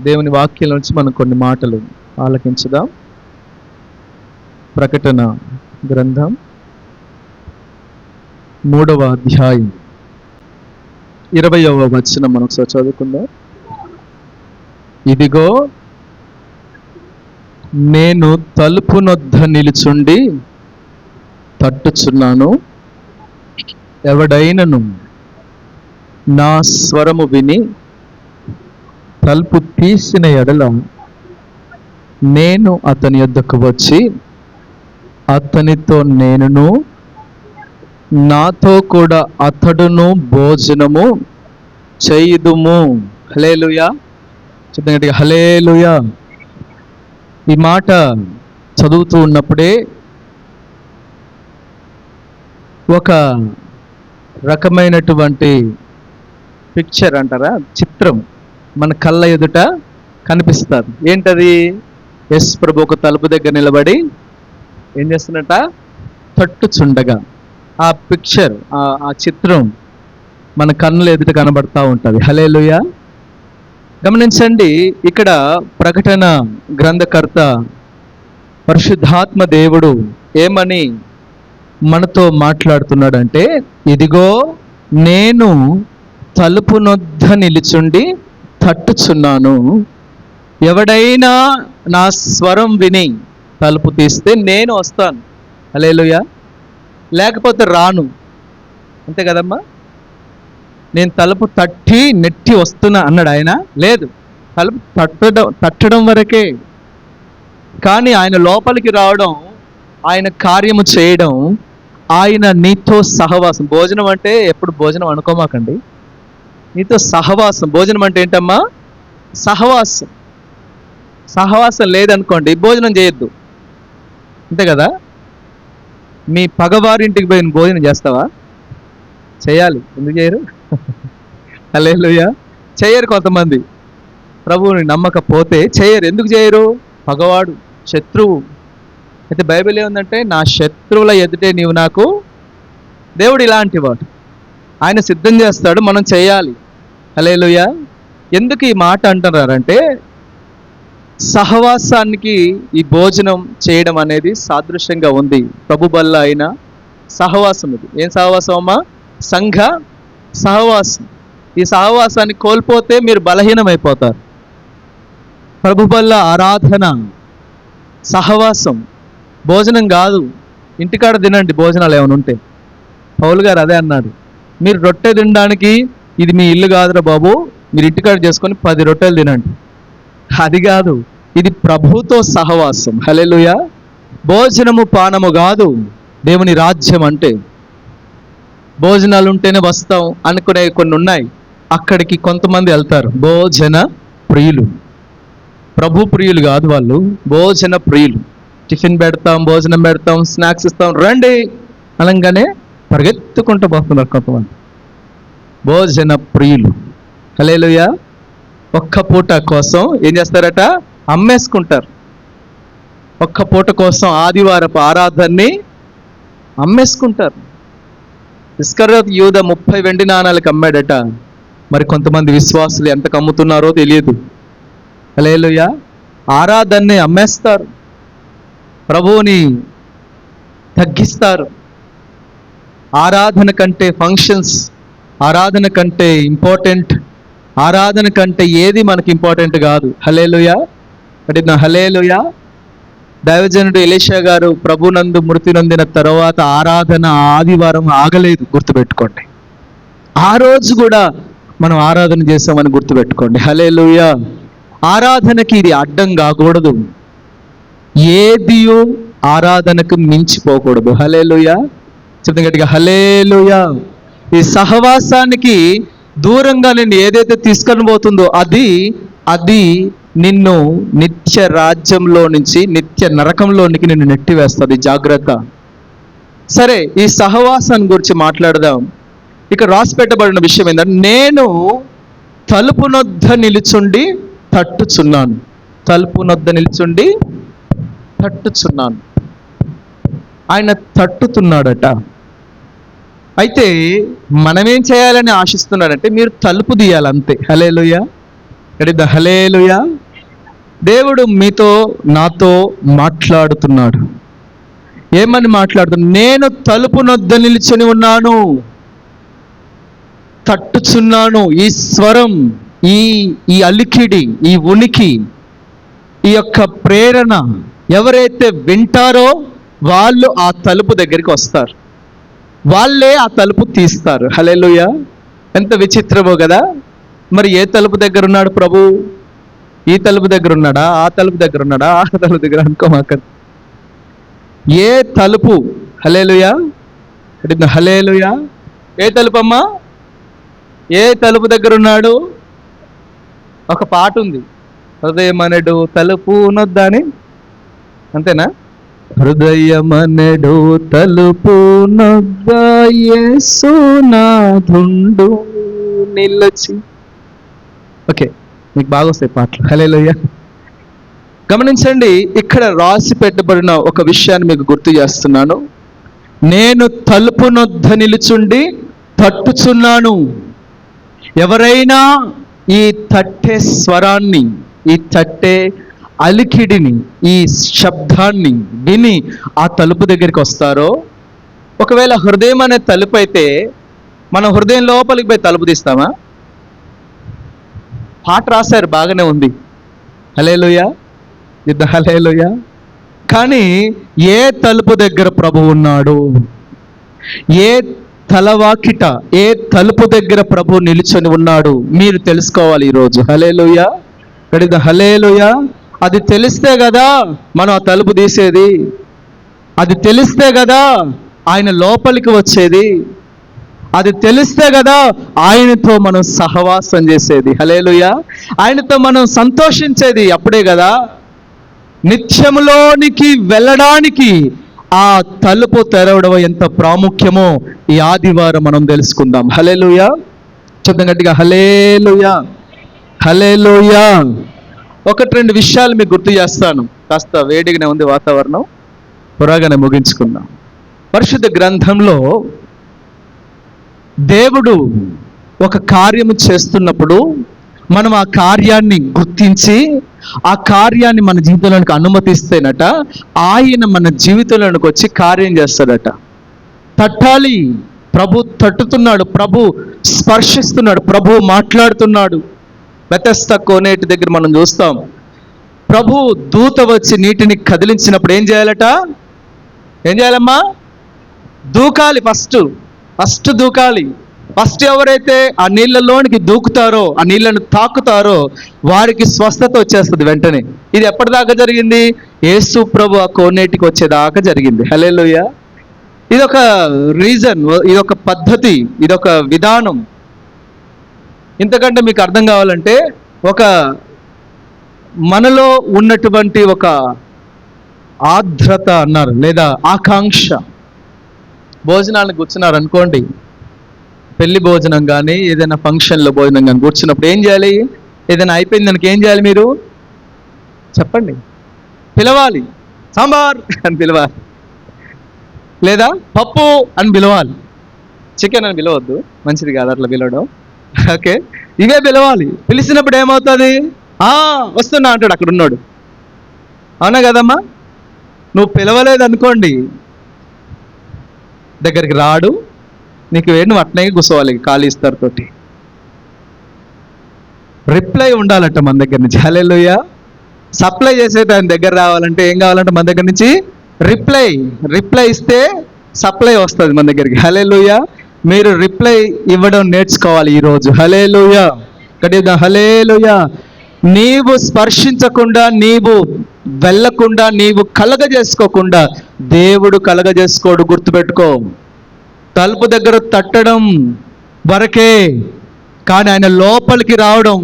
దేవుని వాక్యం నుంచి మనం కొన్ని మాటలు ఆలకించుదాం. ప్రకటన గ్రంథం 3వ అధ్యాయం 20వ వచనం మనం ఒకసారి చదువుకుందాం. ఇదిగో నేను తలుపు నొద్ద నిలుచుండి తట్టుచున్నాను. ఎవడైనను నా స్వరము విని తలుపు తీసిన ఎడల నేను అతని యొద్దకు వచ్చి అతనితో నేనును నాతో కూడా అతడును భోజనము చేయుదుము. హల్లెలూయా. చెప్పండి హల్లెలూయా. ఈ మాట చదువుతూ ఉన్నప్పుడే ఒక రకమైనటువంటి పిక్చర్ అంటారా, చిత్రం మన కళ్ళ ఎదుట కనిపిస్తారు. ఏంటది? యేసు ప్రభు ఒక తలుపు దగ్గర నిలబడి ఏం చేస్తున్నట? తట్టుచుండగా. ఆ పిక్చర్, ఆ చిత్రం మన కళ్ళ ఎదుట కనబడతా ఉంటుంది. హల్లెలూయా. గమనించండి, ఇక్కడ ప్రకటన గ్రంథకర్త పరిశుద్ధాత్మ దేవుడు ఏమని మనతో మాట్లాడుతున్నాడంటే, ఇదిగో నేను తలుపు నొద్ద నిలుచుండి తట్టుచున్నాను. ఎవడైనా నా స్వరం విని తలుపు తీస్తే నేను వస్తాను. హల్లెలూయా. లేకపోతే రాను. అంతే కదమ్మా. నేను తలుపు తట్టి నెట్టి వస్తున్నా అన్నాడు ఆయన. లేదు, తలుపు తట్టడం వరకే. కానీ ఆయన లోపలికి రావడం, ఆయన కార్యము చేయడం, ఆయన నీతో సహవాసం. భోజనం అంటే ఎప్పుడు భోజనం అనుకోమాకండి. నీతో సహవాసం. భోజనం అంటే ఏంటమ్మా? సహవాసం. సహవాసం లేదనుకోండి, భోజనం చేయొద్దు. అంతే కదా. మీ పగవారింటికి పోయిన భోజనం చేస్తావా? చేయాలి. ఎందుకు చేయరు? హల్లెలూయా. చేయరు కొంతమంది. ప్రభువుని నమ్మకపోతే చేయరు. ఎందుకు చేయరు? పగవాడు, శత్రువు. అయితే బైబిల్ ఏముందంటే, నా శత్రువుల ఎదుటే నీవు నాకు. దేవుడు ఇలాంటి వాడు. ఆయన సిద్ధం చేస్తాడు, మనం చేయాలి. హల్లెలూయా. ఎందుకు ఈ మాట అంటున్నారంటే, సహవాసానికి ఈ భోజనం చేయడం అనేది సాదృశ్యంగా ఉంది. ప్రభు బల్ల అయిన సహవాసం ఇది. ఏం సహవాసం అమ్మా? సంఘ సహవాసం. ఈ సహవాసాన్ని కోల్పోతే మీరు బలహీనమైపోతారు. ప్రభు బల్ల ఆరాధన, సహవాసం, భోజనం కాదు. ఇంటికాడ తినండి భోజనాలు ఏమైనా ఉంటే. పౌలు గారు అదే అన్నాడు. మీరు రొట్టె తినడానికి ఇది మీ ఇల్లు కాదురా బాబు, మీరు ఇంటికాడ చేసుకొని 10 రొట్టెలు తినండి. అది కాదు, ఇది ప్రభుతో సహవాసం. హల్లెలూయా. భోజనము పానము కాదు దేవుని రాజ్యం అంటే. భోజనాలు ఉంటేనే వస్తాం అనుకునే కొన్ని ఉన్నాయి. అక్కడికి కొంతమంది వెళ్తారు. భోజన ప్రియులు, ప్రభు ప్రియులు కాదు వాళ్ళు, భోజన ప్రియులు. టిఫిన్ పెడతాం, భోజనం పెడతాం, స్నాక్స్ ఇస్తాం, రండి అనగానే పరిగెత్తుకుంటూ పోతున్నారు కొంతమంది. భోజన ప్రియులు. హల్లెలూయా. ఒక్క పూట కోసం ఏం చేస్తారట? అమ్మేసుకుంటారు. ఒక్క పూట కోసం ఆదివారపు ఆరాధనని అమ్మేసుకుంటారు. ఇస్కరియోతు యూదా 30 వెండి నాణాలకు అమ్మాడట. మరి కొంతమంది విశ్వాసులు ఎంత అమ్ముతున్నారో తెలియదు. హల్లెలూయా. ఆరాధనని అమ్మేస్తారు, ప్రభువుని తగ్గిస్తారు. ఆరాధన కంటే ఫంక్షన్స్, ఆరాధన కంటే ఇంపార్టెంట్, ఆరాధన కంటే ఏది మనకి ఇంపార్టెంట్ కాదు. హల్లెలూయా. అంటే నా హల్లెలూయా. దైవజనుడు ఎలీషా గారు ప్రభునందు మృతి నొందిన తర్వాత ఆరాధన ఆదివారం ఆగలేదు. గుర్తుపెట్టుకోండి. ఆ రోజు కూడా మనం ఆరాధన చేసామని గుర్తుపెట్టుకోండి. హల్లెలూయా. ఆరాధనకి ఇది అడ్డం కాకూడదు. ఏదియో ఆరాధనకు మించిపోకూడదు. హల్లెలూయా. చెప్తాం గట్టిగా హల్లెలూయా. ఈ సహవాసానికి దూరంగా నిన్ను ఏదైతే తీసుకొని పోతుందో అది నిన్ను నిత్య రాజ్యంలో నుంచి నిత్య నరకంలోనికి నిన్ను నెట్టివేస్తుంది. జాగ్రత్త. సరే, ఈ సహవాసాన్ని గురించి మాట్లాడదాం. ఇక రాసి పెట్టబడిన విషయం ఏంటంటే, నేను తలుపు నొద్ద నిలుచుండి తట్టుచున్నాను. తలుపు నొద్ద నిలుచుండి తట్టుచున్నాను. ఆయన తట్టుతున్నాడట. అయితే మనమేం చేయాలని ఆశిస్తున్నాడంటే, మీరు తలుపు తీయాలి అంతే. హల్లెలూయా. హల్లెలూయా. దేవుడు మీతో నాతో మాట్లాడుతున్నాడు. ఏమని మాట్లాడుతున్నాడు? నేను తలుపు నొద్ద నిల్చొని ఉన్నాను, తట్టుచున్నాను. ఈ స్వరం, ఈ అలికిడి, ఈ ఉనికి, ఈ యొక్క ప్రేరణ ఎవరైతే వింటారో వాళ్ళు ఆ తలుపు దగ్గరికి వస్తారు, వాళ్ళే ఆ తలుపు తీస్తారు. హల్లెలూయా! ఎంత విచిత్రమో కదా. మరి ఏ తలుపు దగ్గర ఉన్నాడు ప్రభు? ఈ తలుపు దగ్గర ఉన్నాడా, ఆ తలుపు దగ్గర ఉన్నాడా, ఆ తలుపు దగ్గర అనుకోమాక. ఏ తలుపు? హల్లెలూయా! హల్లెలూయా! ఏ తలుపు అమ్మా? ఏ తలుపు దగ్గర ఉన్నాడు? ఒక పాట ఉంది, హృదయమనడు తలుపు నొద్ద అని, అంతేనా? హృదయమనడు తలుపు నొద్ద యేసునాథుండు నిలచి. ఓకే, మీకు బాగా వస్తాయి పాటలు. హల్లెలూయా! గమనించండి, ఇక్కడ రాసి పెట్టబడిన ఒక విషయాన్ని మీకు గుర్తు చేస్తున్నాను. నేను తలుపు నొద్ద నిలుచుండి తట్టుచున్నాను. ఎవరైనా ఈ తట్టే స్వరాన్ని, ఈ తట్టే అలికిడిని, ఈ శబ్దాన్ని విని ఆ తలుపు దగ్గరికి వస్తారో, ఒకవేళ హృదయం అనే తలుపు అయితే మనం హృదయం లోపలికి పోయి తలుపు తీస్తామా? పాట రాశారు, బాగానే ఉంది, హల్లెలూయా, హల్లెలూయా. కానీ ఏ తలుపు దగ్గర ప్రభు ఉన్నాడు? ఏ తలవాకిట, ఏ తలుపు దగ్గర ప్రభు నిలుచొని ఉన్నాడు? మీరు తెలుసుకోవాలి ఈరోజు. హల్లెలూయా, హల్లెలూయా. అది తెలిస్తే కదా మనం ఆ తలుపు తీసేది. అది తెలిస్తే కదా ఆయన లోపలికి వచ్చేది. అది తెలిస్తే కదా ఆయనతో మనం సహవాసం చేసేది. హల్లెలూయా! ఆయనతో మనం సంతోషించేది అప్పుడే కదా. నిత్యములోనికి వెళ్ళడానికి ఆ తలుపు తెరవడం ఎంత ప్రాముఖ్యమో ఈ ఆదివారం మనం తెలుసుకుందాం. హల్లెలూయా! చూద్దాం గట్టిగా, హల్లెలూయా, హల్లెలూయా. ఒకటి రెండు విషయాలు మీకు గుర్తు చేస్తాను. కాస్త వేడిగానే ఉంది వాతావరణం, త్వరగానే ముగించుకుందాం. పరిశుద్ధ గ్రంథంలో దేవుడు ఒక కార్యము చేస్తున్నప్పుడు మనం ఆ కార్యాన్ని గుర్తించి ఆ కార్యాన్ని మన జీవితంలోనికి అనుమతిస్తేనట ఆయన మన జీవితంలోనికి వచ్చి కార్యం చేస్తాడట. తట్టాలి, ప్రభు తట్టుతున్నాడు, ప్రభు స్పర్శిస్తున్నాడు, ప్రభు మాట్లాడుతున్నాడు. బెతెస్దా కోనేటి దగ్గర మనం చూస్తాం, ప్రభు దూత వచ్చి నీటిని కదిలించినప్పుడు ఏం చేయాలట? ఏం చేయాలమ్మా? దూకాలి. ఫస్ట్ దూకాలి. ఫస్ట్ ఎవరైతే ఆ నీళ్ళలోనికి దూకుతారో, ఆ నీళ్ళను తాకుతారో వారికి స్వస్థత వచ్చేస్తుంది వెంటనే. ఇది ఎప్పటిదాకా జరిగింది? యేసు ప్రభు ఆ కోనేటికి వచ్చేదాకా జరిగింది. హల్లెలూయా! ఇదొక రీజన్, ఇదొక పద్ధతి, ఇదొక విధానం. ఇంతకంటే మీకు అర్థం కావాలంటే, ఒక మనలో ఉన్నటువంటి ఒక ఆర్ద్రత అన్నారు, లేదా ఆకాంక్ష. భోజనానికి కూర్చున్నారు అనుకోండి, పెళ్లి భోజనం కానీ ఏదైనా ఫంక్షన్లో భోజనం కానీ కూర్చున్నప్పుడు ఏం చేయాలి? ఏదైనా అయిపోయింది దానికి ఏం చేయాలి? మీరు చెప్పండి. పిలవాలి, సాంబార్ అని పిలవాలి, లేదా పప్పు అని పిలవాలి. చికెన్ అని పిలవద్దు, మంచిది కాదు అట్లా పిలవడం. ఓకే, ఇవే పిలవాలి. పిలిచినప్పుడు ఏమవుతుంది? వస్తున్నా అంటాడు అక్కడ ఉన్నాడు. అవునా కదమ్మా? నువ్వు పిలవలేదు అనుకోండి, దగ్గరికి రాడు. నీకు నువ్వు అట్నే కూర్చోవాలి ఖాళీ ఇస్తారుతోటి. రిప్లై ఉండాలంట మన దగ్గర నుంచి. హల్లెలూయా! సప్లై చేసేది ఆయన దగ్గర రావాలంటే ఏం కావాలంటే మన దగ్గర నుంచి రిప్లై ఇస్తే సప్లై వస్తుంది మన దగ్గరికి. హల్లెలూయా! మీరు రిప్లై ఇవ్వడం నేర్చుకోవాలి ఈరోజు. హల్లెలూయా, గట్టిగా హల్లెలూయా. నీవు స్పర్శించకుండా, నీవు వెళ్ళకుండా, నీవు కలగజేసుకోకుండా దేవుడు కలగజేసుకోడు. గుర్తుపెట్టుకో. తలుపు దగ్గర తట్టడం వరకే, కానీ ఆయన లోపలికి రావడం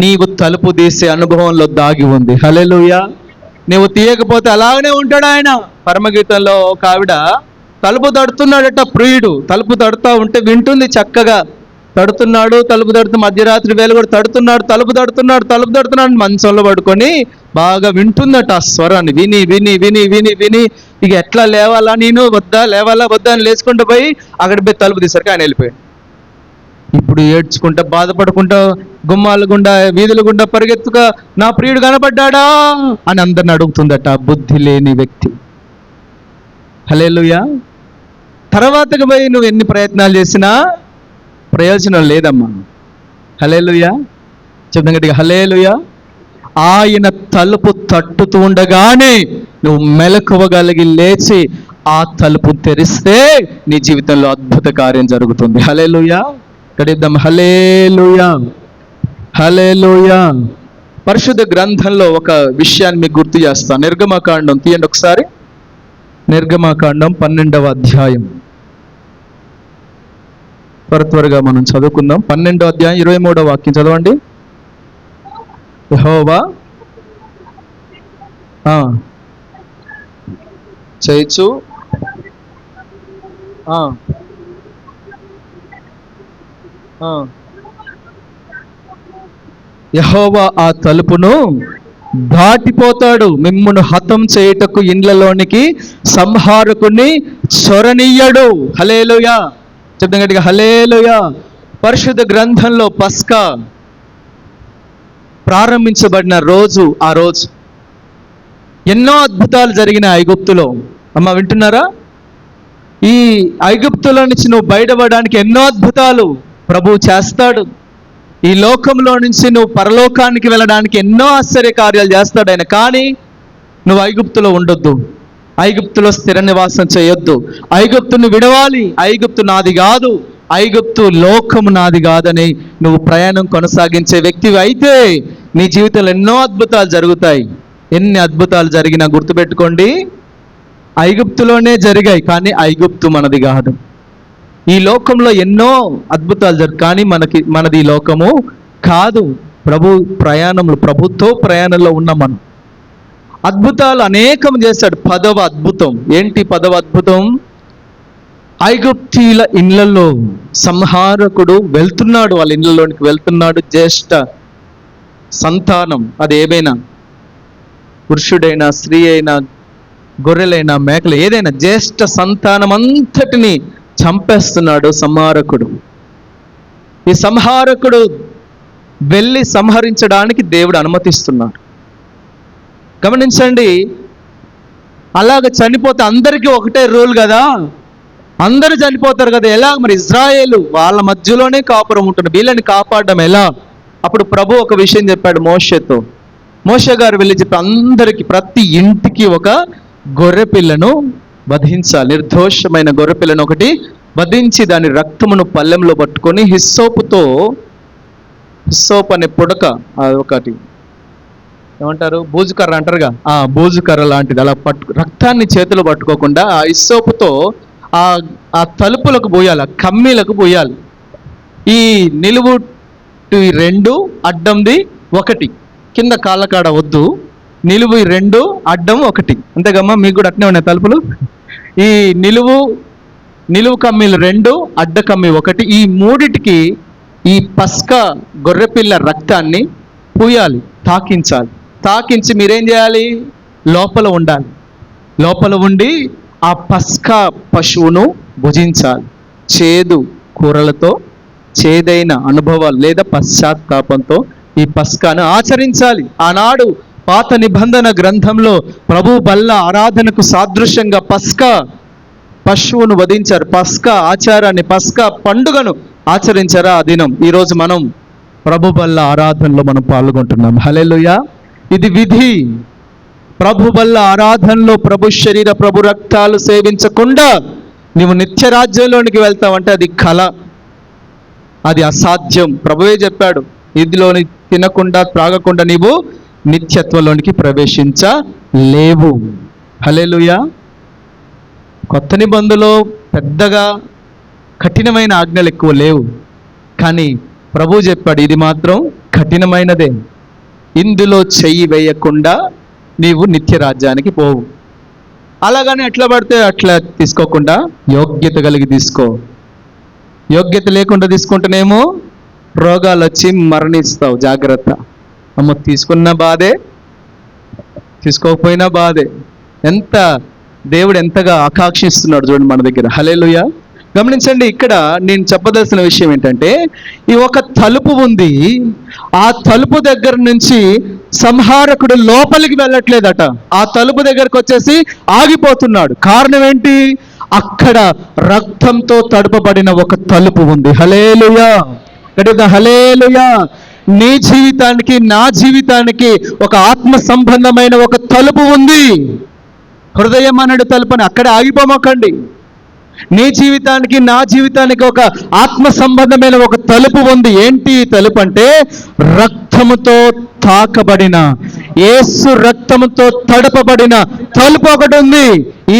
నీవు తలుపు తీసే అనుభవంలో దాగి ఉంది. హల్లెలూయా! నీవు తీయకపోతే అలాగనే ఉంటాడు ఆయన. పరమగీతంలో ఒక ఆవిడ తలుపు తడుతున్నాడట, ప్రియుడు తలుపు తడుతూ ఉంటే వింటుంది చక్కగా. తడుతున్నాడు, తలుపు తడుతూ మధ్యరాత్రి వేళ కూడా తలుపు తడుతున్నాడు మంచంలో పడుకొని బాగా వింటుందట ఆ స్వరాన్ని. విని విని విని విని విని ఇక ఎట్లా లేవాలా, నేను లేవాలా వద్దా అని లేచుకుంటూ పోయి అక్కడ పోయి తలుపు తీసరికి ఆయన వెళ్ళిపోయాడు. ఇప్పుడు ఏడ్చుకుంటా బాధపడుకుంటా గుమ్మాల గుండా వీధుల గుండా పరిగెత్తుగా నా ప్రియుడు కనబడ్డాడా అని అందరిని అడుగుతుందట బుద్ధి లేని వ్యక్తి. హల్లెలూయా. తర్వాతకు పోయి నువ్వు ఎన్ని ప్రయత్నాలు చేసినా ప్రయోజనం లేదమ్మా. హల్లెలూయా. చెప్తాం గట్టిగా హల్లెలూయా. ఆయన తలుపు తట్టుతూ ఉండగానే నువ్వు మెలకువగలిగి లేచి ఆ తలుపు తెరిస్తే నీ జీవితంలో అద్భుత కార్యం జరుగుతుంది. హల్లెలూయా. కడిద్దాం హల్లెలూయా. హల్లెలూయా. పరిశుద్ధ గ్రంథంలో ఒక విషయాన్ని మీకు గుర్తు చేస్తాను. నిర్గమకాండం తీయండి ఒకసారి. నిర్గమకాండం 12వ అధ్యాయం. త్వరగా మనం చదువుకుందాం. 12వ అధ్యాయం 23వ వాక్యం చదవండి. యెహోవా చేయొచ్చు యెహోవా ఆ తలుపును దాటిపోతాడు, మిమ్మును హతం చేయుటకు ఇండ్లలోనికి సంహారకుని చొరనీయడు. హల్లెలూయా. చెప్తాం గట్టిగా హల్లెలూయా. పరిశుద్ధ గ్రంథంలో పస్కా ప్రారంభించబడిన రోజు, ఆ రోజు ఎన్నో అద్భుతాలు జరిగిన ఐగుప్తులో. అమ్మ వింటున్నారా? ఈ ఐగుప్తులో నుంచి నువ్వు బయటపడడానికి ఎన్నో అద్భుతాలు ప్రభువు చేస్తాడు. ఈ లోకంలో నుంచి నువ్వు పరలోకానికి వెళ్ళడానికి ఎన్నో ఆశ్చర్య కార్యాలు చేస్తాడు ఆయన. కానీ నువ్వు ఐగుప్తులో ఉండొద్దు, ఐగుప్తులో స్థిర నివాసం చేయొద్దు. ఐగుప్తుని విడవాలి. ఐగుప్తు నాది కాదు, ఐగుప్తు లోకము నాది కాదని నువ్వు ప్రయాణం కొనసాగించే వ్యక్తివి అయితే నీ జీవితంలో ఎన్నో అద్భుతాలు జరుగుతాయి. ఎన్ని అద్భుతాలు జరిగినా గుర్తుపెట్టుకోండి, ఐగుప్తులోనే జరిగాయి, కానీ ఐగుప్తు మనది కాదు. ఈ లోకంలో ఎన్నో అద్భుతాలు కానీ మనది ఈ లోకము కాదు. ప్రభుతో ప్రయాణంలో ఉన్న మనం అద్భుతాలు అనేకం చేశాడు. 10వ అద్భుతం ఏంటి? 10వ అద్భుతం, ఐగుప్తీయుల ఇళ్లలో సంహారకుడు వెళ్తున్నాడు, వాళ్ళ ఇళ్లలోనికి వెళ్తున్నాడు. జ్యేష్ఠ సంతానం, అది ఏమైనా పురుషుడైనా స్త్రీ అయినా గొర్రెలైనా మేకలు ఏదైనా జ్యేష్ఠ సంతానం అంతటిని చంపేస్తున్నాడు సంహారకుడు. ఈ సంహారకుడు వెళ్ళి సంహరించడానికి దేవుడు అనుమతిస్తున్నాడు. గమనించండి, అలాగ చనిపోతే అందరికీ ఒకటే రూల్ కదా, అందరూ చనిపోతారు కదా. ఎలా మరి? ఇజ్రాయేలు వాళ్ళ మధ్యలోనే కాపురం ఉంటుంది, వీళ్ళని కాపాడడం ఎలా? అప్పుడు ప్రభు ఒక విషయం చెప్పాడు మోషేతో. మోషే గారు వెళ్ళి చెప్పి అందరికీ ప్రతి ఇంటికి ఒక గొర్రె పిల్లను వధించాలి, నిర్దోషమైన గొర్రె పిల్లను ఒకటి వధించి దాని రక్తమును పళ్ళెంలో పట్టుకొని హిస్సోప్ అనే పుడక, ఒకటి ఏమంటారు, బూజుకర్ర అంటారుగా, ఆ బూజుకర్ర లాంటిది అలా రక్తాన్ని చేతిలో పట్టుకోకుండా ఆ హిస్సోపుతో ఆ తలుపులకు పోయాలి, ఆ కమ్మీలకు పోయాలి. ఈ నిలువు 2 అడ్డంది 1, కింద కాళ్ళకాడ వద్దు, నిలువు 2 అడ్డం 1. అంతేగమ్మా, మీకు కూడా అట్నే ఉన్నాయి తలుపులు. ఈ నిలువు కమ్మీలు 2, అడ్డ కమ్మీ 1, ఈ మూడిటికి ఈ పస్కా గొర్రెపిల్ల రక్తాన్ని పూయాలి, తాకించి మీరేం చేయాలి? లోపల ఉండాలి. లోపల ఉండి ఆ పస్కా పశువును భుజించాలి. చేదు కూరలతో, చేదైన అనుభవాలు లేదా పశ్చాత్తాపంతో ఈ పస్కాను ఆచరించాలి. ఆనాడు పాత నిబంధన గ్రంథంలో ప్రభు బల్ల ఆరాధనకు సాదృశ్యంగా పస్కా పశువును వధించారు. పస్కా ఆచారాన్ని, పస్కా పండుగను ఆచరించారా ఆ దినం. ఈరోజు మనం ప్రభు బల్ల ఆరాధనలో మనం పాల్గొంటున్నాం. హల్లెలూయా. ఇది విధి. ప్రభు బల్ల ఆరాధనలో ప్రభు శరీర ప్రభు రక్తాలు సేవించకుండా నీవు నిత్య రాజ్యంలోనికి వెళ్తావంటే అది కళ, అది అసాధ్యం. ప్రభువే చెప్పాడు, ఇదిలోని తినకుండా త్రాగకుండా నీవు నిత్యత్వంలోనికి ప్రవేశించలేవు. హల్లెలూయా. కొత్త నిబంధనలో పెద్దగా కఠినమైన ఆజ్ఞలు ఎక్కువ లేవు, కానీ ప్రభు చెప్పాడు ఇది మాత్రం కఠినమైనదే. ఇందులో చెయ్యి వేయకుండా నీవు నిత్య రాజ్యానికి పోవు. అలాగని ఎట్లా పడితే అట్లా తీసుకోకుండా యోగ్యత కలిగి తీసుకో. యోగ్యత లేకుండా తీసుకుంటేనేమో రోగాలు వచ్చి మరణిస్తావు. జాగ్రత్త. అమ్మ, తీసుకున్న బాధే, తీసుకోకపోయినా బాధే. దేవుడు ఎంతగా ఆకాంక్షిస్తున్నాడు చూడండి మన దగ్గర. హల్లెలూయా. గమనించండి, ఇక్కడ నేను చెప్పదలసిన విషయం ఏంటంటే, ఈ ఒక తలుపు ఉంది, ఆ తలుపు దగ్గర నుంచి సంహారకుడు లోపలికి వెళ్ళట్లేదట. ఆ తలుపు దగ్గరకు వచ్చేసి ఆగిపోతున్నాడు. కారణం ఏంటి? అక్కడ రక్తంతో తడపబడిన ఒక తలుపు ఉంది. హల్లెలూయా, గట్టిగా హల్లెలూయా. నీ జీవితానికి, నా జీవితానికి ఒక ఆత్మ సంబంధమైన ఒక తలుపు ఉంది. హృదయం అన్నడు తలుపుని అక్కడే ఆగిపోమకండి. నీ జీవితానికి, నా జీవితానికి ఒక ఆత్మ సంబంధమైన ఒక తలుపు ఉంది. ఏంటి తలుపు అంటే, రక్తముతో తాకబడిన, యేసు రక్తముతో తడపబడిన తలుపు ఒకటి ఉంది.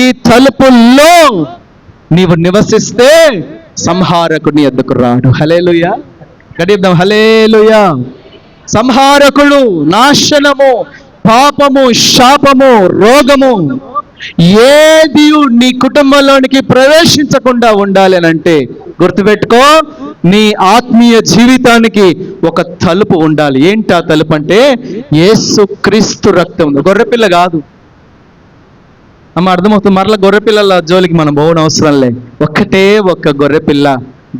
ఈ తలుపుల్లో నీవు నివసిస్తే సంహారకుని ఎద్దుకు రాడు. హల్లెలూయా, గడిద్దాం హల్లెలూయా. సంహారకుడు, నాశనము, పాపము, శాపము, రోగము ఏది నీ కుటుంబంలోనికి ప్రవేశించకుండా ఉండాలి అని అంటే గుర్తుపెట్టుకో, నీ ఆత్మీయ జీవితానికి ఒక తలుపు ఉండాలి. ఏంటి ఆ తలుపు అంటే, యేసు క్రీస్తు రక్తం. గొర్రెపిల్ల కాదు అమ్మ, అర్థమవుతుంది. మరలా గొర్రెపిల్లల జోలికి మనం పోవడం అవసరం లే. ఒక్కటే ఒక్క గొర్రెపిల్ల,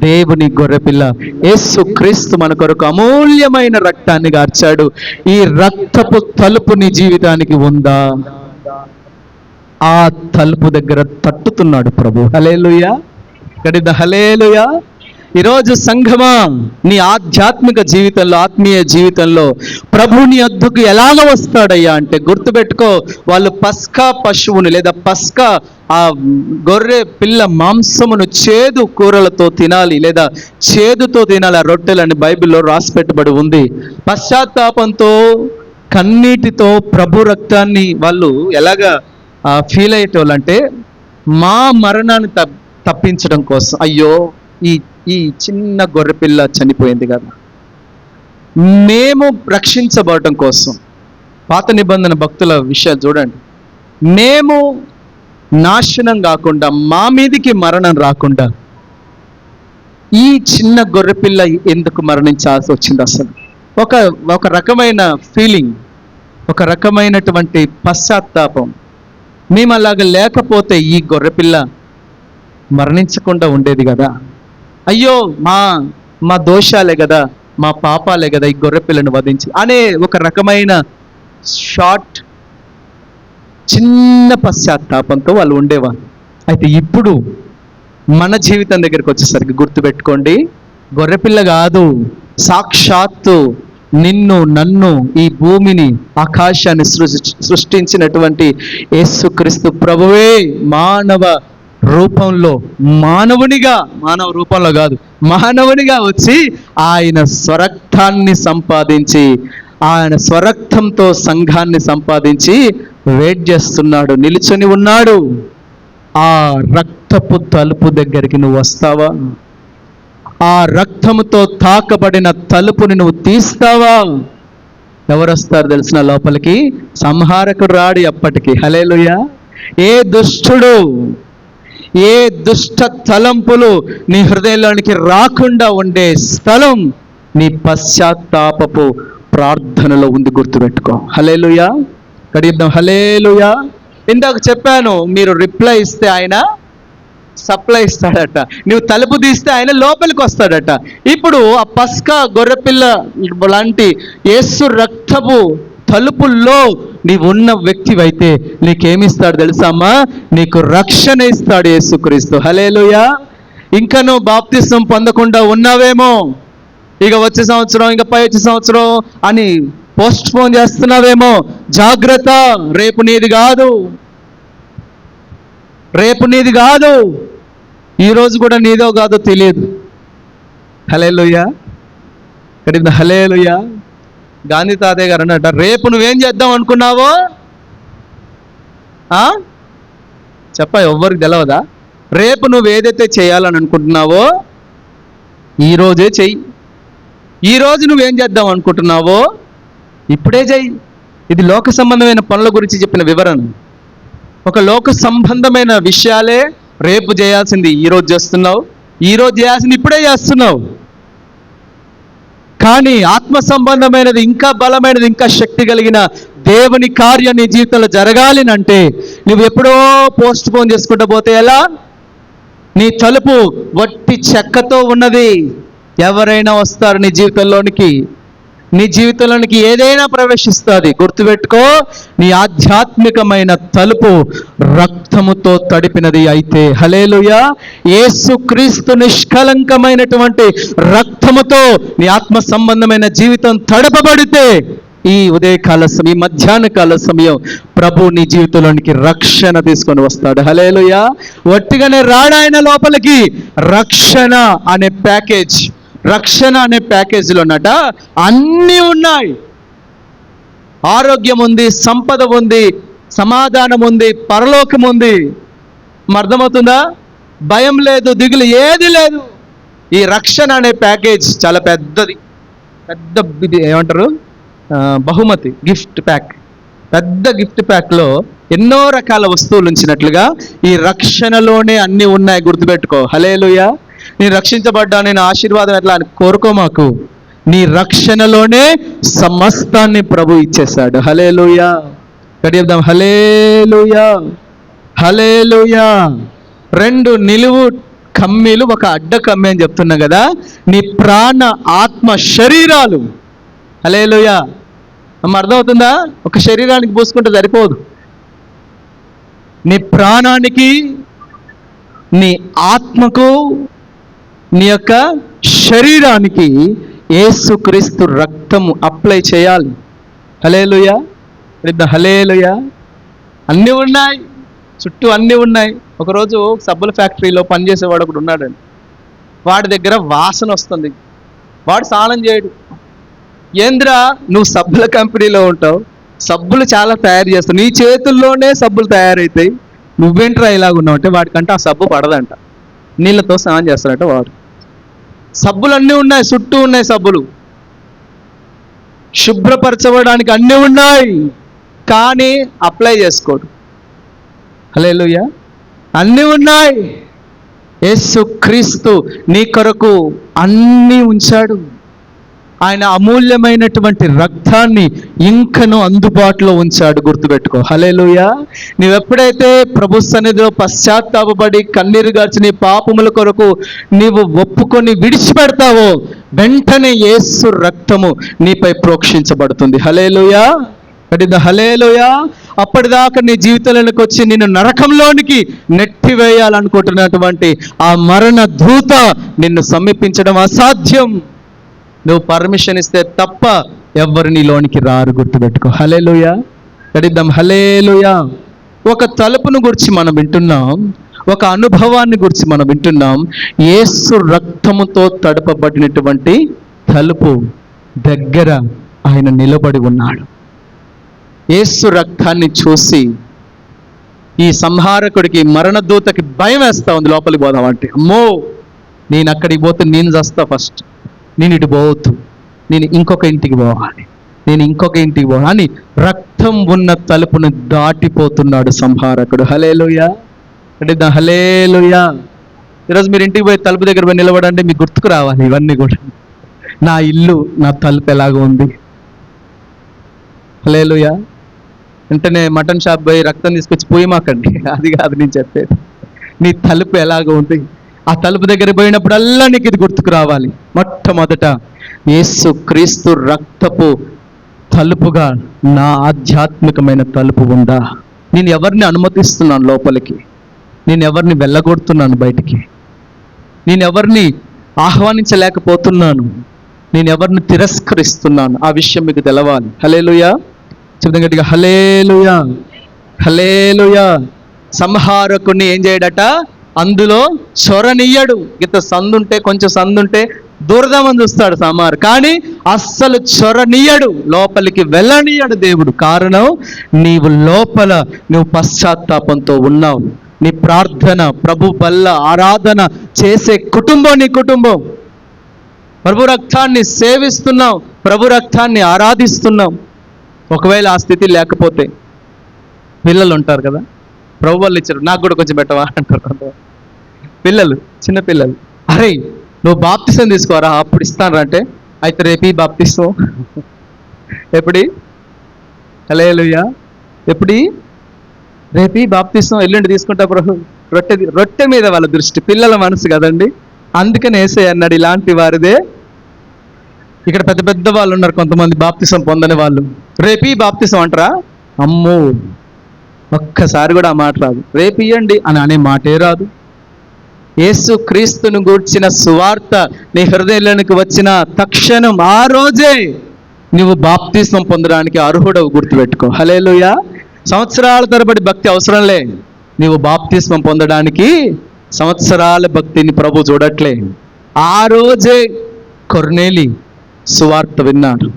దేవుని గొర్రెపిల్ల యేసు క్రీస్తు మన కొరకు అమూల్యమైన రక్తాన్ని గార్చాడు. ఈ రక్తపు తలుపు నీ జీవితానికి ఉందా? ఆ తలుపు దగ్గర తట్టుతున్నాడు ప్రభు. హల్లెలూయా, గడిద హల్లెలూయా. ఈరోజు సంఘమా, నీ ఆధ్యాత్మిక జీవితంలో, ఆత్మీయ జీవితంలో ప్రభుని వద్దకు ఎలాగ వస్తాడయ్యా అంటే గుర్తుపెట్టుకో, వాళ్ళు పస్కా పశువుని లేదా పస్కా ఆ గొర్రె పిల్ల మాంసమును చేదు కూరలతో తినాలి, లేదా చేదుతో తినాలి ఆ రొట్టెలని బైబిల్లో రాసి పెట్టబడి ఉంది. పశ్చాత్తాపంతో, కన్నీటితో ప్రభు రక్తాన్ని వాళ్ళు ఎలాగా ఫీల్ అయ్యేటోళ్ళు అంటే, మా మరణాన్ని తప్పించడం కోసం, అయ్యో ఈ చిన్న గొర్రెపిల్ల చనిపోయింది కదా, మేము రక్షించబడటం కోసం. పాత నిబంధన భక్తుల విషయాలు చూడండి, మేము నాశనం కాకుండా, మా మీదికి మరణం రాకుండా ఈ చిన్న గొర్రెపిల్ల ఎందుకు మరణించాల్సి వచ్చింది? అసలు ఒక రకమైన ఫీలింగ్, ఒక రకమైనటువంటి పశ్చాత్తాపం. మేము అలాగ లేకపోతే ఈ గొర్రెపిల్ల మరణించకుండా ఉండేది కదా, అయ్యో మా దోషాలే కదా, మా పాపాలే కదా ఈ గొర్రెపిల్లను వధించి అనే ఒక రకమైన షార్ట్ చిన్న పశ్చాత్తాపంతో వాళ్ళు ఉండేవాళ్ళు. అయితే ఇప్పుడు మన జీవితం దగ్గరికి వచ్చేసరికి గుర్తుపెట్టుకోండి, గొర్రెపిల్ల కాదు, సాక్షాత్తు నిన్ను, నన్ను, ఈ భూమిని, ఆకాశాన్ని సృష్టించినటువంటి యేసుక్రీస్తు ప్రభువే మానవ రూపంలో, మానవ రూపంలో కాదు, మానవునిగా వచ్చి ఆయన స్వరక్తాన్ని సంపాదించి, ఆయన స్వరక్తంతో సంఘాన్ని సంపాదించి వెయిట్ చేస్తున్నాడు, నిలుచొని ఉన్నాడు. ఆ రక్తపు తలుపు దగ్గరికి నువ్వు వస్తావా? ఆ రక్తముతో తాకబడిన తలుపుని నువ్వు తీస్తావా? ఎవరు వస్తారు తెలిసిన లోపలికి? సంహారకుడు రాడు అప్పటికి. హల్లెలూయా. ఏ దుష్టుడు, ఏ దుష్ట తలంపులు నీ హృదయంలోనికి రాకుండా ఉండే స్థలం నీ పశ్చాత్తాపపు ప్రార్థనలో ఉంది, గుర్తుపెట్టుకో. హల్లెలూయా, కడిద్దాం హల్లెలూయా. ఇందాక చెప్పాను, మీరు రిప్లై ఇస్తే ఆయన సప్లై ఇస్తాడట, నువ్వు తలుపు తీస్తే ఆయన లోపలికి వస్తాడట. ఇప్పుడు ఆ పస్కా గొర్రెపిల్ల లాంటి యేసు రక్తపు తలుపుల్లో నీవు ఉన్న వ్యక్తివైతే నీకేమిస్తాడు తెలుసామా? నీకు రక్షణ ఇస్తాడు యేసుక్రీస్తు. హల్లెలూయా. ఇంకా నువ్వు బాప్తిస్మం పొందకుండా ఉన్నావేమో, ఇక వచ్చే సంవత్సరం, ఇంకా పై వచ్చే సంవత్సరం అని పోస్ట్ పోన్ చేస్తున్నావేమో, జాగ్రత్త. రేపు నీది కాదు, రేపు నీది కాదు, ఈరోజు కూడా నీదో కాదో తెలియదు. హల్లెలూయా, ఇక్కడ హల్లెలూయా. గాంధీ తాతయ్య గారు అన్నట, రేపు నువ్వేం చేద్దాం అనుకున్నావో ఎవ్వరికి తెలవదా? రేపు నువ్వు ఏదైతే చేయాలని అనుకుంటున్నావో ఈరోజే చెయ్యి. ఈరోజు నువ్వేం చేద్దాం అనుకుంటున్నావో ఇప్పుడే చెయ్యి. ఇది లోక సంబంధమైన పనుల గురించి చెప్పిన వివరణ. ఒక లోక సంబంధమైన విషయాలే రేపు చేయాల్సింది ఈరోజు చేస్తున్నావు, ఈరోజు చేయాల్సింది ఇప్పుడే చేస్తున్నావు. కానీ ఆత్మ సంబంధమైనది, ఇంకా బలమైనది, ఇంకా శక్తి కలిగిన దేవుని కార్యం నీ జీవితంలో జరగాలి అంటే నువ్వు ఎప్పుడో పోస్ట్ పోన్ చేసుకుంటూ పోతే ఎలా? నీ తలుపు వట్టి చెక్కతో ఉన్నది. ఎవరైనా వస్తారు నీ జీవితంలోనికి, నీ జీవితంలోనికి ఏదైనా ప్రవేశిస్తుంది. గుర్తుపెట్టుకో, నీ ఆధ్యాత్మికమైన తలుపు రక్తముతో తడిపినది అయితే. హల్లెలూయా. యేసుక్రీస్తు నిష్కలంకమైనటువంటి రక్తముతో నీ ఆత్మ సంబంధమైన జీవితం తడపబడితే ఈ ఉదయకాల సమయం, ఈ మధ్యాహ్న కాల సమయం ప్రభు నీ జీవితంలోనికి రక్షణ తీసుకొని వస్తాడు. హల్లెలూయా. వట్టిగానే రాడాయన లోపలికి. రక్షణ అనే ప్యాకేజ్, రక్షణ అనే ప్యాకేజీలోనట అన్నీ ఉన్నాయి. ఆరోగ్యం ఉంది, సంపద ఉంది, సమాధానం ఉంది, పరలోకం ఉంది. అర్థమవుతుందా? భయం లేదు, దిగులు ఏది లేదు. ఈ రక్షణ అనే ప్యాకేజ్ చాలా పెద్దది. పెద్ద ఏమంటారు, బహుమతి, గిఫ్ట్ ప్యాక్. పెద్ద గిఫ్ట్ ప్యాక్లో ఎన్నో రకాల వస్తువులు ఉంచినట్లుగా ఈ రక్షణలోనే అన్నీ ఉన్నాయి. గుర్తుపెట్టుకో. హల్లెలూయా. నేను రక్షించబడ్డా, నేను ఆశీర్వాదం ఎట్లా అని కోరుకోమాకు. నీ రక్షణలోనే సమస్తాన్ని ప్రభు ఇచ్చేశాడు. హల్లెలూయా. చెప్దాం, హల్లెలూయా, హల్లెలూయా. 2 నిలువు కమ్మీలు, ఒక అడ్డ కమ్మి అని చెప్తున్నా కదా. నీ ప్రాణ, ఆత్మ, శరీరాలు. హల్లెలూయా. అర్థమవుతుందా? ఒక శరీరానికి పూసుకుంటే సరిపోదు. నీ ప్రాణానికి, నీ ఆత్మకు, నీ యొక్క శరీరానికి యేసుక్రీస్తు రక్తము అప్లై చేయాలి. హల్లెలూయా. హల్లెలూయా. అన్నీ ఉన్నాయి, చుట్టూ అన్నీ ఉన్నాయి. ఒకరోజు సబ్బుల ఫ్యాక్టరీలో పనిచేసేవాడు ఒకడు ఉన్నాడండి. వాడి దగ్గర వాసన వస్తుంది. వాడు స్నానం చేయడు. ఏంద్రా, నువ్వు సబ్బుల కంపెనీలో ఉంటావు, సబ్బులు చాలా తయారు చేస్తావు, నీ చేతుల్లోనే సబ్బులు తయారవుతాయి, నువ్వేంట్రా ఇలాగున్నావు అంటే వాడికంటే ఆ సబ్బు పడదంట. నీళ్ళతో స్నానం చేస్తాడంట వాడు. సబ్బులు అన్నీ ఉన్నాయి, చుట్టూ ఉన్నాయి సబ్బులు, శుభ్రపరచబడానికి అన్నీ ఉన్నాయి, కానీ అప్లై చేసుకోడు. హల్లెలూయా. అన్నీ ఉన్నాయి. యేసుక్రీస్తు నీ కొరకు అన్నీ ఉంచాడు. ఆయన అమూల్యమైనటువంటి రక్తాన్ని ఇంకను అందుబాటులో ఉంచాడు. గుర్తుపెట్టుకో. హల్లెలూయా. నీవెప్పుడైతే ప్రభు సన్నిధిలో పశ్చాత్తాపపడి కన్నీరు గార్చి నీ పాపముల కొరకు నీవు ఒప్పుకొని విడిచిపెడతావో వెంటనే యేసు రక్తము నీపై ప్రోక్షించబడుతుంది. హల్లెలూయా. హల్లెలూయా. అప్పటిదాకా నీ జీవితంలోకి వచ్చి నిన్ను నరకంలోనికి నెట్టివేయాలనుకుంటున్నటువంటి ఆ మరణ దూత నిన్ను సమీపించడం అసాధ్యం. నువ్వు పర్మిషన్ ఇస్తే తప్ప ఎవ్వరు నీలోనికి రారు. గుర్తుపెట్టుకో. హల్లెలూయా. గడిద్దాం, హల్లెలూయా. ఒక తలుపును గురించి మనం వింటున్నాం, ఒక అనుభవాన్ని గురించి మనం వింటున్నాం. యేసు రక్తముతో తడపబడినటువంటి తలుపు దగ్గర ఆయన నిలబడి ఉన్నాడు. యేసు రక్తాన్ని చూసి ఈ సంహారకుడికి, మరణదూతకి భయం వేస్తా ఉంది. లోపలికి పోదామంటే, అమ్మో నేను అక్కడికి పోతే నేను చస్తా, ఫస్ట్ నేను ఇటు పోవద్దు, నేను ఇంకొక ఇంటికి పోవాలి, నేను ఇంకొక ఇంటికి పోవాలి అని రక్తం ఉన్న తలుపును దాటిపోతున్నాడు సంహారకుడు. హల్లెలూయా. అంటే హల్లెలూయా. ఈరోజు మీరు ఇంటికి పోయి తలుపు దగ్గర పోయి నిలబడండి, మీకు గుర్తుకు రావాలి ఇవన్నీ కూడా. నా ఇల్లు, నా తలుపు ఎలాగ ఉంది. హల్లెలూయా. వెంటనే మటన్ షాప్ పోయి రక్తం తీసుకొచ్చి పోయమాకండి, అది కాదు నేను చెప్పేది. నీ తలుపు ఎలాగ ఉంది. ఆ తలుపు దగ్గర పోయినప్పుడల్లా నీకు ఇది గుర్తుకు రావాలి. మొట్టమొదట యేసుక్రీస్తు రక్తపు తలుపుగా నా ఆధ్యాత్మికమైన తలుపు ఉందా? నేను ఎవరిని అనుమతిస్తున్నాను లోపలికి? నేను ఎవరిని వెళ్ళగొడుతున్నాను బయటికి? నేను ఎవరిని ఆహ్వానించలేకపోతున్నాను? నేను ఎవరిని తిరస్కరిస్తున్నాను? ఆ విషయం మీకు తెలవాలి. హల్లెలూయా. చెప్తాం గట్టిగా, హల్లెలూయా, హల్లెలూయా. సంహారకుడిని ఏం చేయడట? అందులో చొరనియ్యడు. ఇంత సందుంటే, కొంచెం సందుంటే దూరదామని చూస్తాడు సంహారు, కానీ అస్సలు చొరనియ్యడు, లోపలికి వెళ్ళనియ్యడు దేవుడు. కారణం, నీవు లోపల నువ్వు పశ్చాత్తాపంతో ఉన్నావు. నీ ప్రార్థన, ప్రభు బల్ల ఆరాధన చేసే కుటుంబం నీ కుటుంబం. ప్రభు రక్తాన్ని సేవిస్తున్నావు, ప్రభు రక్తాన్ని ఆరాధిస్తున్నావు. ఒకవేళ ఆ స్థితి లేకపోతే పిల్లలు ఉంటారు కదా, ప్రభు వాళ్ళు ఇచ్చారు, నాకు కూడా కొంచెం పెట్టవా అంటారు పిల్లలు, చిన్న పిల్లలు. అరే నువ్వు బాప్తిసం తీసుకోరా, అప్పుడు ఇస్తాను అంటే, అయితే రేపు ఈ బాప్తిసం ఎప్పుడు? హల్లెలూయా. ఎప్పుడు? రేపు ఈ బాప్తిసం, ఎల్లుండి తీసుకుంటా ప్రభు. రొట్టె మీద వాళ్ళ దృష్టి, పిల్లల మనసు కదండి. అందుకని యేసయ్య అన్నాడు, ఇలాంటి వారిదే. ఇక్కడ పెద్ద పెద్ద వాళ్ళు ఉన్నారు కొంతమంది, బాప్తిసం పొందని వాళ్ళు. రేపు ఈ బాప్తిసం అంటారా? అమ్మో, ఒక్కసారి కూడా ఆ మాట రాదు. రేపు ఇయ్యండి అని అనే మాటే రాదు. యేసు క్రీస్తును గూర్చిన సువార్త నీ హృదయంలోనికి వచ్చిన తక్షణం ఆ రోజే నువ్వు బాప్తిస్మం పొందడానికి అర్హుడవు, గుర్తుపెట్టుకో. హల్లెలూయా. సంవత్సరాల తరబడి భక్తి అవసరం లే. నీవు బాప్తిస్మం పొందడానికి సంవత్సరాల భక్తిని ప్రభు చూడట్లే. ఆ రోజే కొర్నేలి సువార్త విన్నాడు.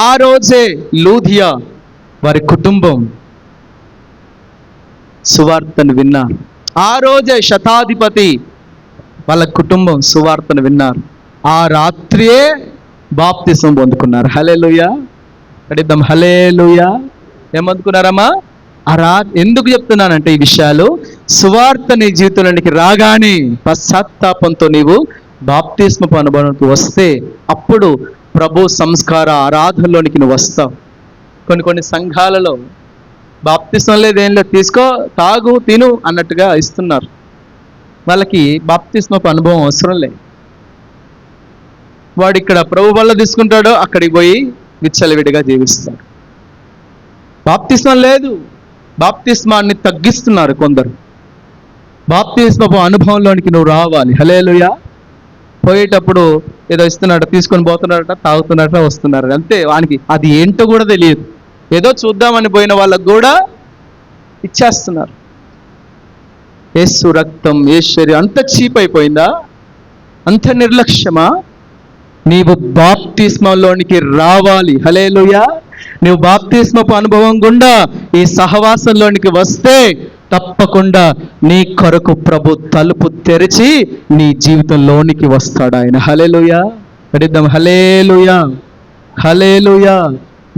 ఆ రోజే లూదియా వారి కుటుంబం సువార్తను విన్నారు. ఆ రోజే శతాధిపతి వాళ్ళ కుటుంబం సువార్తను విన్నారు. ఆ రాత్రియే బాప్తిసం పొందుకున్నారు. హల్లెలూయా. అడిద్దాం, హల్లెలూయా. ఏమందుకున్నారమ్మా? ఎందుకు చెప్తున్నానంటే ఈ విషయాలు, సువార్త నీ జీవితంలోనికి రాగానే పశ్చాత్తాపంతో నీవు బాప్తిస్మపు అనుభవానికి వస్తే అప్పుడు ప్రభు సంస్కార ఆరాధనలోనికి నువ్వు వస్తావు. కొన్ని సంఘాలలో బాప్తిస్మం లేదు, ఏం లేదు, తీసుకో, తాగు, తిను అన్నట్టుగా ఇస్తున్నారు. వాళ్ళకి బాప్తిస్మపు అనుభవం అవసరం లేదు. వాడు ఇక్కడ ప్రభు వల్ల తీసుకుంటాడో అక్కడికి పోయి విచ్చలవిడిగా జీవిస్తాడు. బాప్తిస్మం లేదు, బాప్తిస్మాన్ని తగ్గిస్తున్నారు కొందరు. బాప్తిస్మపు అనుభవంలోనికి నువ్వు రావాలి. హల్లెలూయా. పోయేటప్పుడు ఏదో ఇస్తున్నాడు, తీసుకొని పోతున్నాడట, తాగుతున్నాడట, వస్తున్నారు అంతే. వానికి అది ఏంటో కూడా తెలియదు. ఏదో చూద్దామని పోయిన వాళ్ళకు కూడా ఇచ్చేస్తున్నారు. యేసు రక్తం, యేసు శరీరం అంత చీప్ అయిపోయిందా? అంత నిర్లక్ష్యమా? నీవు బాప్తిస్మంలోనికి రావాలి. హల్లెలూయా. నువ్వు బాప్తిస్మపు అనుభవం గుండా ఈ సహవాసంలోనికి వస్తే తప్పకుండా నీ కొరకు ప్రభు తలుపు తెరిచి నీ జీవితంలోనికి వస్తాడు ఆయన. హల్లెలూయా. అడిద్దాం, హల్లెలూయా, హల్లెలూయా.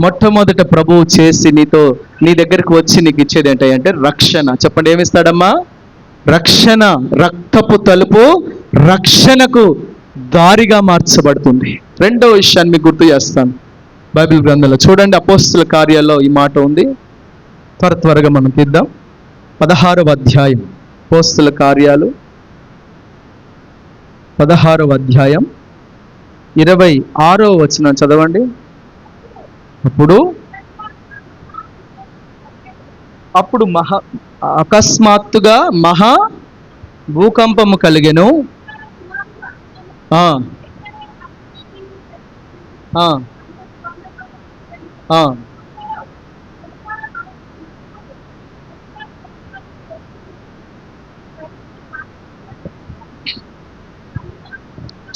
మొట్టమొదట ప్రభువు చేసి నీ దగ్గరికి వచ్చి నీకు ఇచ్చేది ఏంటంటే రక్షణ. చెప్పండి, ఏమిస్తాడమ్మా? రక్షణ. రక్తపు తలుపు రక్షణకు దారిగా మార్చబడుతుంది. రెండో విషయాన్ని మీకు గుర్తు చేస్తాను. బైబిల్ గ్రంథంలో చూడండి, అపోస్తుల కార్యాల్లో ఈ మాట ఉంది. త్వరగా మనం తీద్దాం. 16వ అధ్యాయం, అపోస్తుల కార్యాలు 16వ అధ్యాయం 26వ వచనం చదవండి. అప్పుడు అకస్మాత్తుగా మహా భూకంపము కలిగెను.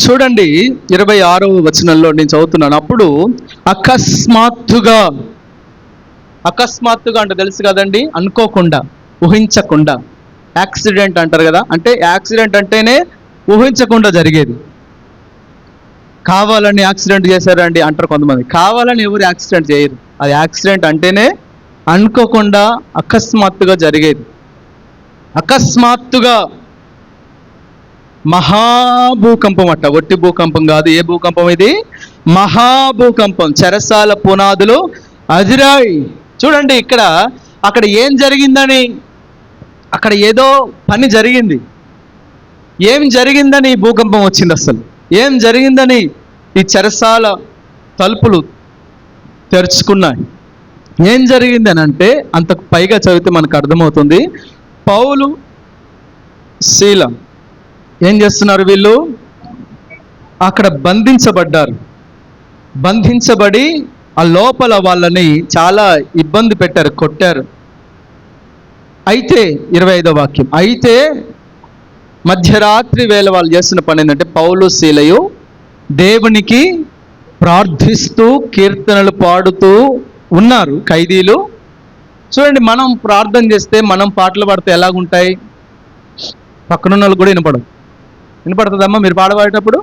చూడండి, 26వ వచనంలో నేను చదువుతున్నాను. అప్పుడు అకస్మాత్తుగా అంటే తెలుసు కదండి, అనుకోకుండా, ఊహించకుండా. యాక్సిడెంట్ అంటారు కదా, అంటే యాక్సిడెంట్ అంటేనే ఊహించకుండా జరిగేది. కావాలని యాక్సిడెంట్ చేశారండి అంటారు కొంతమంది. కావాలని ఎవరు యాక్సిడెంట్ చేయరు. అది యాక్సిడెంట్ అంటేనే అనుకోకుండా, అకస్మాత్తుగా జరిగేది. అకస్మాత్తుగా మహాభూకంపం అట్ట, ఒట్టి భూకంపం కాదు. ఏ భూకంపం ఇది? మహాభూకంపం. చెరసాల పునాదులు అదిరాయి. చూడండి, అక్కడ ఏం జరిగిందని, అక్కడ ఏదో పని జరిగింది. ఏం జరిగిందని భూకంపం వచ్చింది? అసలు ఏం జరిగిందని ఈ చెరసాల తలుపులు తెరుచుకున్నాయి? ఏం జరిగింది అని అంటే, అంతకు పైగా చదివితే మనకు అర్థమవుతుంది. పౌలు, శీల ఏం చేస్తున్నారు? వీళ్ళు అక్కడ బంధించబడ్డారు. బంధించబడి ఆ లోపల వాళ్ళని చాలా ఇబ్బంది పెట్టారు, కొట్టారు. అయితే 25వ వాక్యం, అయితే మధ్యరాత్రి వేళ వాళ్ళు చేస్తున్న పని ఏంటంటే, పౌలు శీలయు దేవునికి ప్రార్థిస్తూ కీర్తనలు పాడుతూ ఉన్నారు ఖైదీలు. చూడండి, మనం ప్రార్థన చేస్తే, మనం పాటలు పాడితే ఎలాగుంటాయి? పక్కనున్న వాళ్ళు కూడా వినపడుతుందమ్మా. మీరు పాడబడేటప్పుడు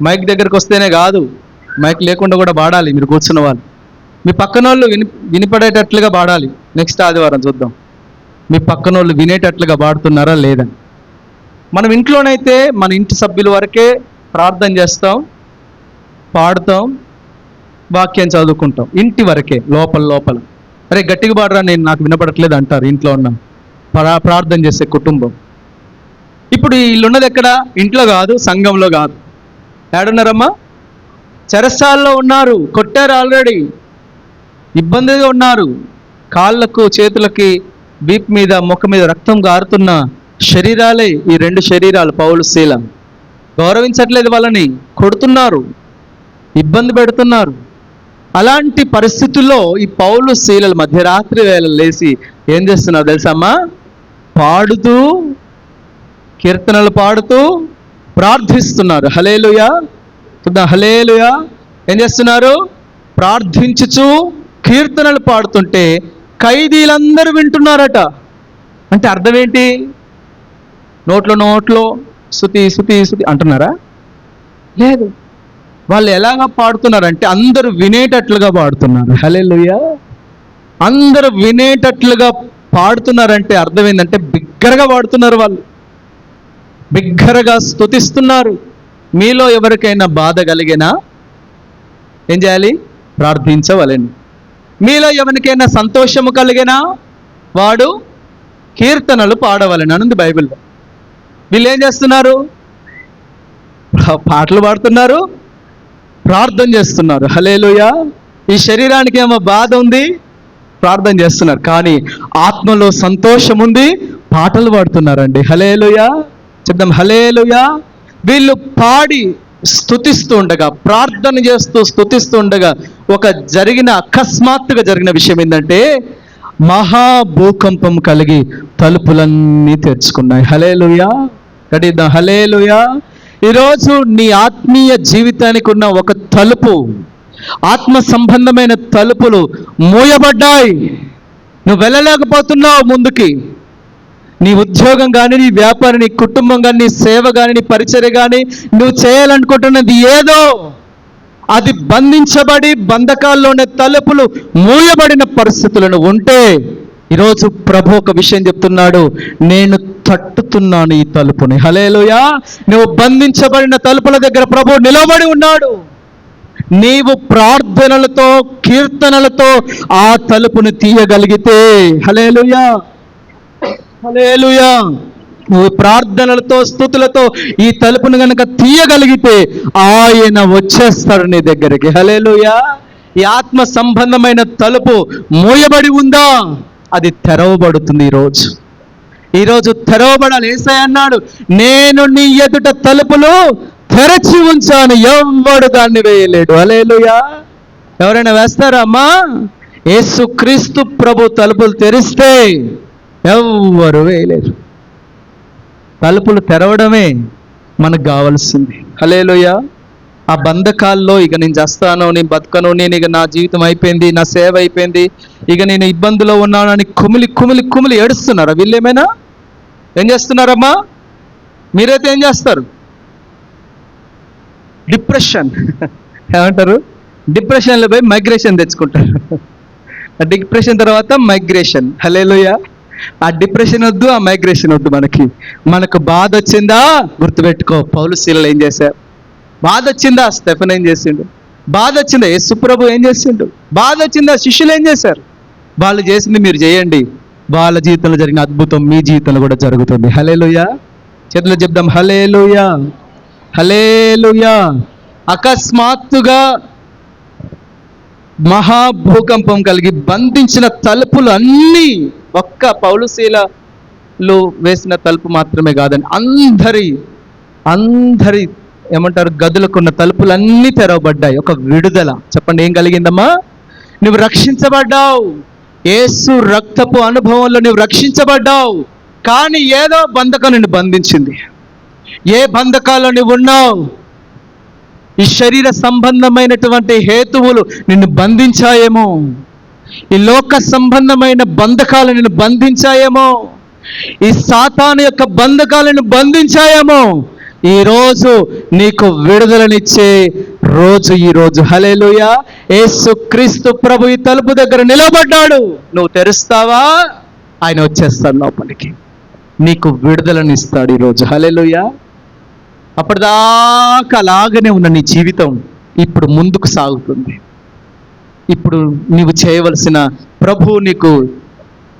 మైక్ దగ్గరికి వస్తేనే కాదు, మైక్ లేకుండా కూడా పాడాలి. మీరు కూర్చున్న వాళ్ళు, మీ పక్కన వాళ్ళు వినిపడేటట్లుగా పాడాలి. నెక్స్ట్ ఆదివారం చూద్దాం మీ పక్కన వాళ్ళు వినేటట్లుగా పాడుతున్నారా లేదని. మనం ఇంట్లోనైతే మన ఇంటి సభ్యుల వరకే ప్రార్థన చేస్తాం, పాడుతాం, వాక్యం చదువుకుంటాం, ఇంటి వరకే, లోపల. అరే గట్టిగా పాడరా, నాకు వినపడట్లేదు అంటారు ఇంట్లో ఉన్న ప్రార్థన చేసే కుటుంబం. ఇప్పుడు వీళ్ళున్నది ఎక్కడ? ఇంట్లో కాదు, సంఘంలో కాదు. ఏడున్నారమ్మా? చెరసాల్లో ఉన్నారు, కొట్టారు ఆల్రెడీ, ఇబ్బందిగా ఉన్నారు. కాళ్ళకు చేతులకి వీపు మీద ముఖం మీద రక్తం గారుతున్న శరీరాలే ఈ రెండు శరీరాలు. పౌలు శీల గౌరవించట్లేదు, వాళ్ళని కొడుతున్నారు, ఇబ్బంది పెడుతున్నారు. అలాంటి పరిస్థితుల్లో ఈ పౌలు శీలలు మధ్యరాత్రి వేళ లేచి ఏం చేస్తున్నారు తెలుసమ్మా? పాడుతూ, కీర్తనలు పాడుతూ ప్రార్థిస్తున్నారు. హల్లెలూయా, హల్లెలూయా. ఏం చేస్తున్నారు? ప్రార్థించుచు కీర్తనలు పాడుతుంటే ఖైదీలందరూ వింటున్నారట. అంటే అర్థం ఏంటి? నోట్లో శృతి శృతి శృతి అంటున్నారా? లేదు. వాళ్ళు ఎలాగా పాడుతున్నారంటే అందరూ వినేటట్లుగా పాడుతున్నారు. హల్లెలూయా. అందరూ వినేటట్లుగా పాడుతున్నారంటే అర్థం ఏంటంటే బిగ్గరగా పాడుతున్నారు, వాళ్ళు బిగ్గరగా స్తుతిస్తున్నారు. మీలో ఎవరికైనా బాధ కలిగినా ఏం చేయాలి? ప్రార్థించవలెను. మీలో ఎవరికైనా సంతోషము కలిగినా వాడు కీర్తనలు పాడవలెను అనుంది బైబిల్లో. వీళ్ళు ఏం చేస్తున్నారు? పాటలు పాడుతున్నారు, ప్రార్థన చేస్తున్నారు. హల్లెలూయా. ఈ శరీరానికి ఏమో బాధ ఉంది, ప్రార్థన చేస్తున్నారు. కానీ ఆత్మలో సంతోషం ఉంది, పాటలు పాడుతున్నారండి. హల్లెలూయా. చెప్దాం హల్లెలూయా. వీళ్ళు పాడి స్తుతిస్తూ ఉండగా, ప్రార్థన చేస్తూ స్తుతిస్తూ ఉండగా అకస్మాత్తుగా జరిగిన విషయం ఏంటంటే మహాభూకంపం కలిగి తలుపులన్నీ తెరుచుకున్నాయి. హల్లెలూయా. కడిద్దాం హల్లెలూయా. ఈరోజు నీ ఆత్మీయ జీవితానికి ఉన్న ఒక తలుపు, ఆత్మ సంబంధమైన తలుపులు మూయబడ్డాయి. నువ్వు వెళ్ళలేకపోతున్నావు ముందుకి. నీ ఉద్యోగం కానీ, నీ వ్యాపారం, నీ కుటుంబం కానీ, నీ సేవ కానీ, నీ పరిచర్య కానీ, నువ్వు చేయాలనుకుంటున్నది ఏదో అది బంధించబడి బంధకాల్లోనే తలుపులు మూయబడిన పరిస్థితులను ఉంటే ఈరోజు ప్రభు ఒక విషయం చెప్తున్నాడు, నేను తట్టుతున్నాను ఈ తలుపుని. హల్లెలూయా. నువ్వు బంధించబడిన తలుపుల దగ్గర ప్రభు నిలబడి ఉన్నాడు. నీవు ప్రార్థనలతో, కీర్తనలతో ఆ తలుపుని తీయగలిగితే, హల్లెలూయా, హల్లెలూయా, నువ్వు ప్రార్థనలతో, స్తుతులతో ఈ తలుపును కనుక తీయగలిగితే ఆయన వచ్చేస్తాడు నీ దగ్గరికి. హల్లెలూయా. ఈ ఆత్మ సంబంధమైన తలుపు మూయబడి ఉందా? అది తెరవబడుతుంది ఈరోజు తెరవబడాలి. యేసయ్య అన్నాడు, నేను నీ ఎదుట తలుపులు తెరచి ఉంచాను, ఎవ్వడు దాన్ని వేయలేడు. హల్లెలూయా. ఎవరైనా వేస్తారా అమ్మా? యేసుక్రీస్తు ప్రభు తలుపులు తెరిస్తే ఎవ్వరు వేయలేరు. తలుపులు తెరవడమే మనకు కావాల్సింది. హల్లెలూయా. ఆ బంధకాల్లో ఇక నేను చేస్తాను, నేను బతకను, నేను ఇక నా జీవితం అయిపోయింది, నా సేవ అయిపోయింది, ఇక నేను ఇబ్బందిలో ఉన్నాను అని కుమిలి కుమిలి కుమిలి ఏడుస్తున్నారా? వీళ్ళేమైనా ఏం చేస్తున్నారమ్మా? మీరైతే ఏం చేస్తారు? డిప్రెషన్ ఏమంటారు? డిప్రెషన్లో పోయి మైగ్రేషన్ తెచ్చుకుంటారు. డిప్రెషన్ తర్వాత మైగ్రేషన్. హల్లెలూయా. ఆ డిప్రెషన్ వద్దు, ఆ మైగ్రేషన్ వద్దు. మనకు బాధ వచ్చిందా? గుర్తుపెట్టుకో, పౌలు శీలలు ఏం చేశారు? బాధ వచ్చిందా? స్టెఫెన్ ఏం చేసిండు? బాధ వచ్చిందా? యేసుప్రభు ఏం చేసిండు? బాధ వచ్చిందా? శిష్యులు ఏం చేశారు? వాళ్ళు చేసింది మీరు చేయండి, వాళ్ళ జీవితంలో జరిగిన అద్భుతం మీ జీవితంలో కూడా జరుగుతుంది. హల్లెలూయా. చేతులు చెప్దాం హల్లెలూయా, హల్లెలూయా. అకస్మాత్తుగా మహాభూకంపం కలిగి బంధించిన తలుపులు అన్నీ ఒక్క పౌలు శీలలు వేసిన తలుపు మాత్రమే కాదని అందరి ఏమంటారు గదులకున్న తలుపులన్నీ తెరవబడ్డాయి. ఒక విడుదల. చెప్పండి, ఏం కలిగిందమ్మా? నువ్వు రక్షించబడ్డావు. యేసు రక్తపు అనుభవంలో నువ్వు రక్షించబడ్డావు. కానీ ఏదో బంధకం నిన్ను బంధించింది. ఏ బంధకాల్లో నువ్వు ఉన్నావు? ఈ శరీర సంబంధమైనటువంటి హేతువులు నిన్ను బంధించాయేమో, ఈ లోక సంబంధమైన బంధకాలు నిన్ను బంధించాయేమో, ఈ సాతాను యొక్క బంధకాలను బంధించాయేమో. ఈరోజు నీకు విడుదలనిచ్చే రోజు ఈరోజు. హల్లెలూయా. యేసుక్రీస్తు ప్రభు ఈ తలుపు దగ్గర నిలబడ్డాడు. నువ్వు తెరుస్తావా? ఆయన వచ్చేస్తాడు లోపలికి, నీకు విడుదలనిస్తాడు ఈరోజు. హల్లెలూయా. అప్పటిదాకా అలాగనే ఉన్న నీ జీవితం ఇప్పుడు ముందుకు సాగుతుంది. ఇప్పుడు నీవు చేయవలసిన, ప్రభు నీకు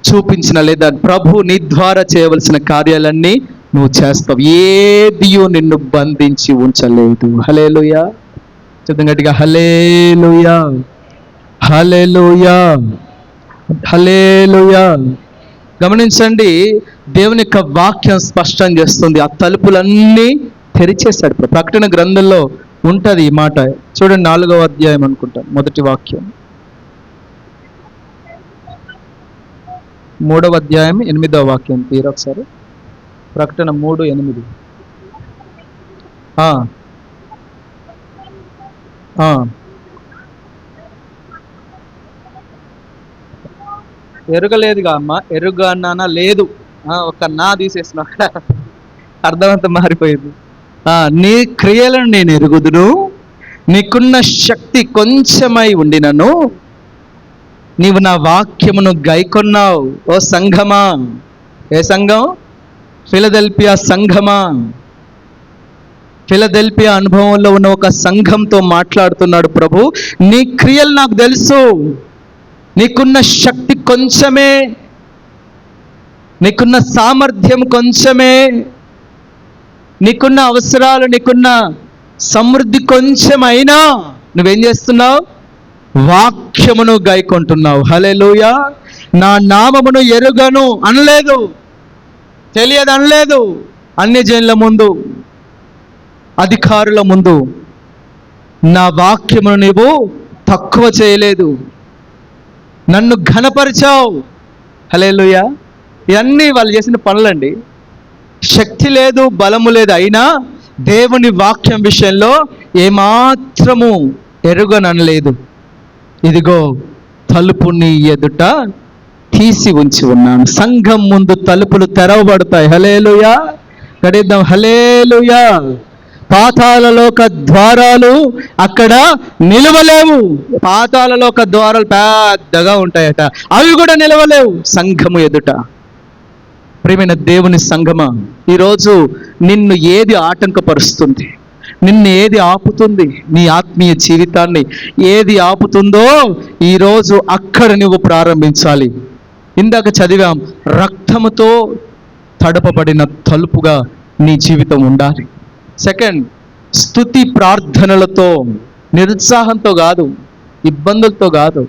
చూపించిన లేదా ప్రభు నీ ద్వారా చేయవలసిన కార్యాలన్నీ నువ్వు చేస్తావు. ఏదియో నిన్ను బంధించి ఉంచలేదు. హల్లెలూయా. చెప్తాం గట్టిగా, హల్లెలూయా, హల్లెలూయా, హల్లెలూయా. గమనించండి, దేవుని యొక్క వాక్యం స్పష్టం చేస్తుంది. ఆ తలుపులన్నీ తెరిచేశాడు. ప్రకటన గ్రంథంలో ఉంటుంది ఈ మాట. చూడండి, 4వ అధ్యాయం అనుకుంటా, మొదటి వాక్యం. 3వ అధ్యాయం 8వ వాక్యం తీరు ఒకసారి. ప్రకటన 3:8. ఎరుగలేదుగా అమ్మ, ఎరుగన్నానా లేదు, ఒక నా తీసేసిన అర్థమంతా మారిపోయింది. నీ క్రియలను నేను ఎరుగుదును, నీకున్న శక్తి కొంచెమై ఉండినను నీవు నా వాక్యమును గైకొన్నావు. ఓ సంఘమా. ఏ సంఘం? ఫిలదెల్ఫియా సంఘమా. ఫిలదెల్ఫియా అనుభవంలో ఉన్న ఒక సంఘంతో మాట్లాడుతున్నాడు ప్రభు. నీ క్రియలు నాకు తెలుసు, నీకున్న శక్తి కొంచెమే, నీకున్న సామర్థ్యం కొంచెమే, నీకున్న అవసరాలు, నీకున్న సమృద్ధి కొంచెమైనా నువ్వేం చేస్తున్నావు? వాక్యమును గైకొంటున్నావు. హల్లెలూయా. నా నామమును ఎరుగను అనలేదు, తెలియదు అనలేదు. అన్యజనుల ముందు, అధికారుల ముందు నా వాక్యమును నీవు తక్కువ చేయలేదు, నన్ను ఘనపరిచావు. హల్లెలూయా. ఇవన్నీ వాళ్ళు చేసిన పనులండి. శక్తి లేదు, బలము లేదు, అయినా దేవుని వాక్యం విషయంలో ఏమాత్రము ఎరుగననలేదు. ఇదిగో తలుపు నీ ఎదుట తీసి ఉంచి ఉన్నాను. సంఘం ముందు తలుపులు తెరవబడతాయి. హల్లెలూయా. గడిద్దాం, హల్లెలూయా. పాతాళలోక ద్వారాలు అక్కడ నిలవలేవు. పాతాళలోక ద్వారాలు పెద్దగా ఉంటాయట, అవి కూడా నిలవలేవు సంఘము ఎదుట. ప్రియమైన దేవుని సంఘమా, ఈరోజు నిన్ను ఏది ఆటంకపరుస్తుంది? నిన్ను ఏది ఆపుతుంది? నీ ఆత్మీయ జీవితాన్ని ఏది ఆపుతుందో ఈరోజు అక్కడ నువ్వు ప్రారంభించాలి. ఇందాక చదివాం, రక్తముతో తడపబడిన తలుపుగా నీ జీవితం ఉండాలి. సెకండ్, స్తుతి ప్రార్థనలతో, నిరుత్సాహంతో కాదు, ఇబ్బందులతో కాదు,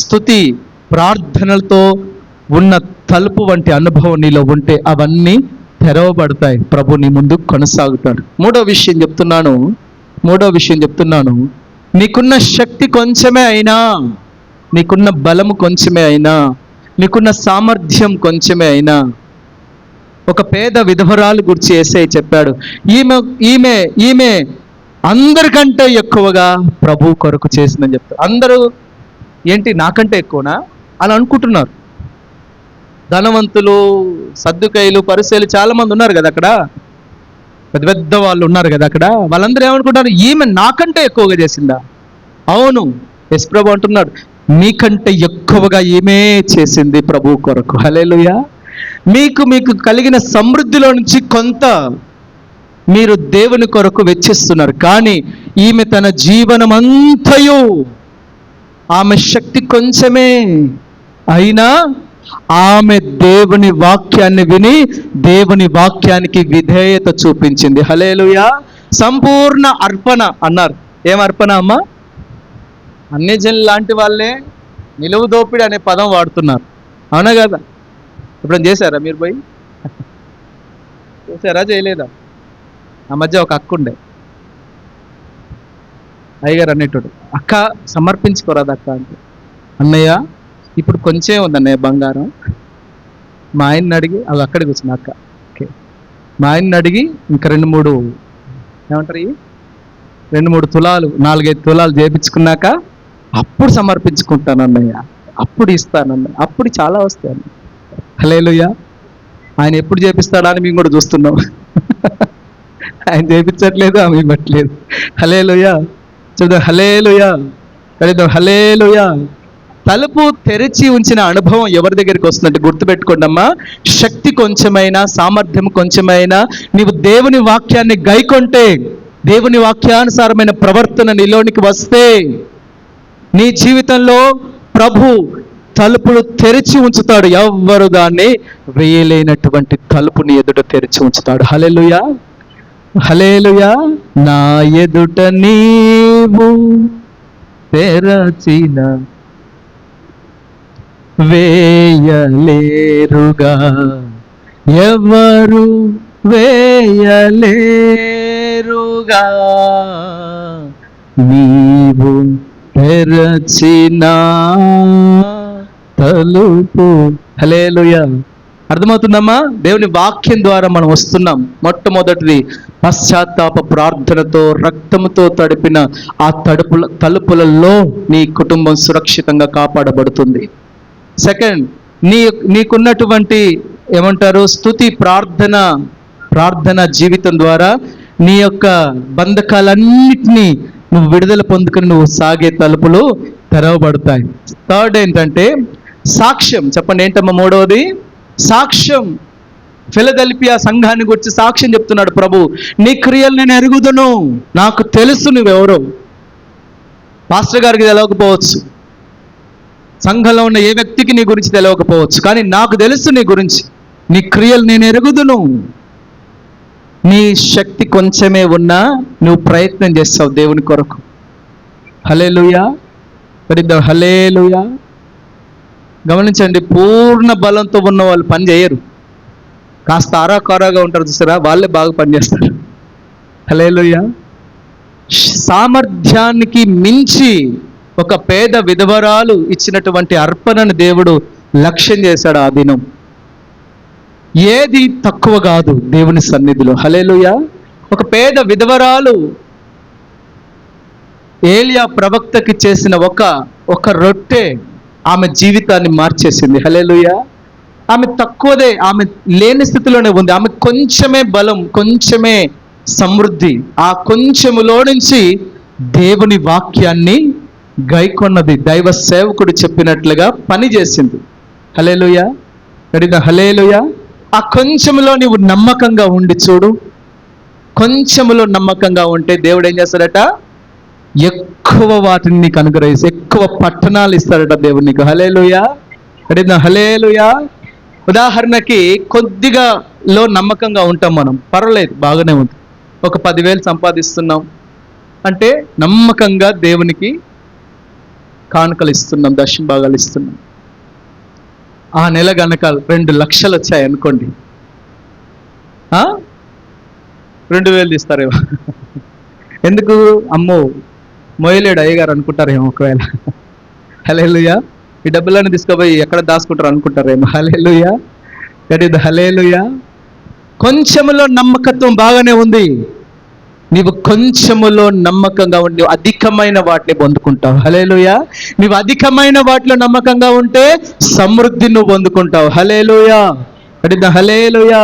స్తుతి ప్రార్థనలతో ఉన్న తలుపు వంటి అనుభవం నీలో ఉంటే అవన్నీ తెరవబడతాయి. ప్రభు నీ ముందు కొనసాగుతాడు. మూడో విషయం చెప్తున్నాను, నీకున్న శక్తి కొంచెమే అయినా, నీకున్న బలము కొంచెమే అయినా, నీకున్న సామర్థ్యం కొంచెమే అయినా, ఒక పేద విధవరాలు గురించి యేసయ్య చెప్పాడు. ఈమె అందరికంటే ఎక్కువగా ప్రభు కొరకు చేసిందని చెప్తారు. అందరూ ఏంటి నాకంటే ఎక్కువనా అని అనుకుంటున్నారు. ధనవంతులు, సద్దుకైలు, పరిసయ్యులు చాలా మంది ఉన్నారు కదా అక్కడ, పెద్ద పెద్ద వాళ్ళు ఉన్నారు కదా అక్కడ. వాళ్ళందరూ ఏమనుకుంటారు? ఈమె నాకంటే ఎక్కువగా చేసిందా? అవును, యేసు ప్రభు అంటున్నాడు, నీకంటే ఎక్కువగా ఈమె చేసింది ప్రభు కొరకు. హల్లెలూయా. మీకు కలిగిన సమృద్ధిలో నుంచి కొంత మీరు దేవుని కొరకు వెచ్చిస్తున్నారు, కానీ ఈమె తన జీవనమంతయు, ఆమె శక్తి కొంచెమే అయినా ఆమె దేవుని వాక్యాన్ని విని దేవుని వాక్యానికి విధేయత చూపించింది. హల్లెలూయా. సంపూర్ణ అర్పణ అన్నారు. ఏం అర్పణ అమ్మా? అన్ని జనులు లాంటి వాళ్ళే నిలువు దోపిడి అనే పదం వాడుతున్నారు, అవునా కదా? ఎప్పుడైనా చేశారా మీరు? పోయి చేశారా, చేయలేదా? ఆ మధ్య ఒక అక్క ఉండే, అయ్యగారు అనేటోడు, అక్క సమర్పించుకోరాదు అక్క అంటే, అన్నయ్య ఇప్పుడు కొంచెం ఉంది అన్నయ్య బంగారం, మా ఆయన్ని అడిగి, అవి అక్కడికి వచ్చిన అక్క, ఓకే, మా ఆయన్ని అడిగి ఇంకా 2-3 ఏమంటారు, 2-3 తులాలు 4-5 తులాలు చేయించుకున్నాక అప్పుడు సమర్పించుకుంటాను అన్నయ్య, అప్పుడు ఇస్తానన్నయ్య, అప్పుడు చాలా వస్తాయి. హల్లెలూయా. ఆయన ఎప్పుడు చేపిస్తాడా అని మేము కూడా చూస్తున్నాం. ఆయన చేయించట్లేదు, ఆమె ఇవ్వట్లేదు. హల్లెలూయా. చూద్దాం, హల్లెలూయా. కలుద్దాం, హల్లెలూయా. తలుపు తెరిచి ఉంచిన అనుభవం ఎవరి దగ్గరికి వస్తుందంటే గుర్తుపెట్టుకోండి అమ్మా, శక్తి కొంచెమైనా, సామర్థ్యం కొంచెమైనా నీవు దేవుని వాక్యాన్ని గైకొంటే, దేవుని వాక్యానుసారమైన ప్రవర్తన నీలోనికి వస్తే, నీ జీవితంలో ప్రభు తలుపులు తెరిచి ఉంచుతాడు. ఎవ్వరు దాన్ని వేయలేనటువంటి తలుపుని ఎదుట తెరిచి ఉంచుతాడు. హల్లెలూయా, హల్లెలూయా. నా ఎదుట నీవు తెరచిన వేయలేరుగా, ఎవరు వేయలేరుగా, నీవు తెరచిన తలుపు. హల్లెలూయా. అర్థమవుతుందమ్మా? దేవుని వాక్యం ద్వారా మనం వస్తున్నాం. మొట్టమొదటిది పశ్చాత్తాప ప్రార్థనతో, రక్తముతో తడిపిన ఆ తలుపులలో నీ కుటుంబం సురక్షితంగా కాపాడబడుతుంది. సెకండ్, నీకున్నటువంటి ఏమంటారు స్తుతి ప్రార్థన జీవితం ద్వారా నీ యొక్క బంధకాలన్నిటినీ నువ్వు విడుదల పొందుకుని నువ్వు సాగే తలుపులు తెరవబడతాయి. థర్డ్ ఏంటంటే సాక్ష్యం. చెప్పండి ఏంటమ్మా మూడవది? సాక్ష్యం. ఫిలదెల్ఫియా సంఘాన్ని గురించి సాక్ష్యం చెప్తున్నాడు ప్రభు. నీ క్రియలు నేను ఎరుగుదును, నాకు తెలుసు నువ్వెవరో. పాస్టర్ గారికి తెలియకపోవచ్చు, సంఘంలో ఉన్న ఏ వ్యక్తికి నీ గురించి తెలియకపోవచ్చు, కానీ నాకు తెలుసు నీ గురించి. నీ క్రియలు నేను ఎరుగుదును. నీ శక్తి కొంచెమే ఉన్నా నువ్వు ప్రయత్నం చేస్తావు దేవుని కొరకు. హల్లెలూయా, హల్లెలూయా. గమనించండి, పూర్ణ బలంతో ఉన్న వాళ్ళు పని చేయరు. కాస్త ఆరాకారాగా ఉంటారు చూసారా, వాళ్ళే బాగా పనిచేస్తారు. హల్లెలూయా. సామర్థ్యానికి మించి ఒక పేద విధవరాలు ఇచ్చినటువంటి అర్పణను దేవుడు లక్ష్యం చేశాడు ఆ దినం. ఏది తక్కువ కాదు దేవుని సన్నిధిలో. హల్లెలూయా. ఒక పేద విధవరాలు ఏలియా ప్రవక్తకి చేసిన ఒక రొట్టె ఆమె జీవితాన్ని మార్చేసింది. హల్లెలూయా. ఆమె తక్కువదే, ఆమె లేని స్థితిలోనే ఉంది. ఆమె కొంచెమే బలం, కొంచెమే సమృద్ధి. ఆ కొంచెములో నుంచి దేవుని వాక్యాన్ని గైకొన్నది. దైవ సేవకుడు చెప్పినట్లుగా పని చేసింది. హల్లెలూయా, హల్లెలూయా. ఆ కొంచెములో నీవు నమ్మకంగా ఉండి చూడు. కొంచెములో నమ్మకంగా ఉంటే దేవుడు ఏం చేస్తాడట? ఎక్కువ వాటిని నీకు అనుగ్రహిస్తే ఎక్కువ పట్టణాలు ఇస్తాడట దేవుడు నీకు. హల్లెలూయా, హల్లెలూయా. ఉదాహరణకి కొద్దిగా నమ్మకంగా ఉంటాం మనం, పర్వాలేదు, బాగానే ఉంది. ఒక 10,000 సంపాదిస్తున్నాం అంటే నమ్మకంగా దేవునికి కానుకలు ఇస్తున్నాం, దశమ భాగాలు ఇస్తున్నాం. ఆ నెల గనక 2 లక్షలు వచ్చాయి అనుకోండి, 2,000 తీస్తారేమో. ఎందుకు? అమ్మో మొయ్యలేడు అయ్యగారు అనుకుంటారేమో ఒకవేళ. హల్లెలూయా. ఈ డబ్బులన్నీ తీసుకుపోయి ఎక్కడ దాచుకుంటారు అనుకుంటారేమో. హల్లెలూయా, హల్లెలూయా. కొంచెములో నమ్మకత్వం బాగానే ఉంది. నీవు కొంచెములో నమ్మకంగా ఉండి అధికమైన వాటిని పొందుకుంటావు. హల్లెలూయా. నీవు అధికమైన వాటిలో నమ్మకంగా ఉంటే సమృద్ధి నువ్వు పొందుకుంటావు. హల్లెలూయా, హల్లెలూయా.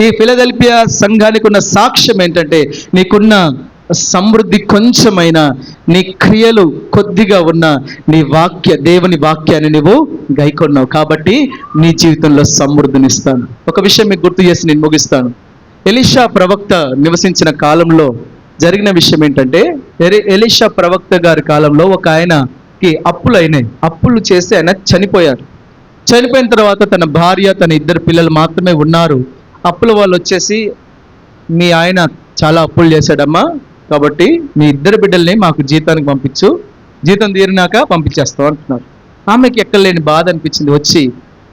ఈ ఫిలదెల్ఫియా సంఘానికి ఉన్న సాక్ష్యం ఏంటంటే, నీకున్న సమృద్ధి కొంచెమైనా, నీ క్రియలు కొద్దిగా ఉన్న, దేవుని వాక్యాన్ని నువ్వు గైకొన్నావు కాబట్టి నీ జీవితంలో సమృద్ధినిస్తాను. ఒక విషయం మీకు గుర్తు చేసి నేను ముగిస్తాను. ఎలీషా ప్రవక్త నివసించిన కాలంలో జరిగిన విషయం ఏంటంటే, ఎలీషా ప్రవక్త గారి కాలంలో ఒక ఆయనకి అప్పులు చేసి ఆయన చనిపోయారు. చనిపోయిన తర్వాత తన భార్య, తన 2 పిల్లలు మాత్రమే ఉన్నారు. అప్పుల వాళ్ళు వచ్చేసి, మీ ఆయన చాలా అప్పులు చేశాడమ్మా, కాబట్టి మీ 2 బిడ్డల్ని మాకు జీతానికి పంపించు, జీతం తీరినాక పంపించేస్తాం అంటున్నారు. ఆమెకి ఎక్కలేని బాధ అనిపించింది. వచ్చి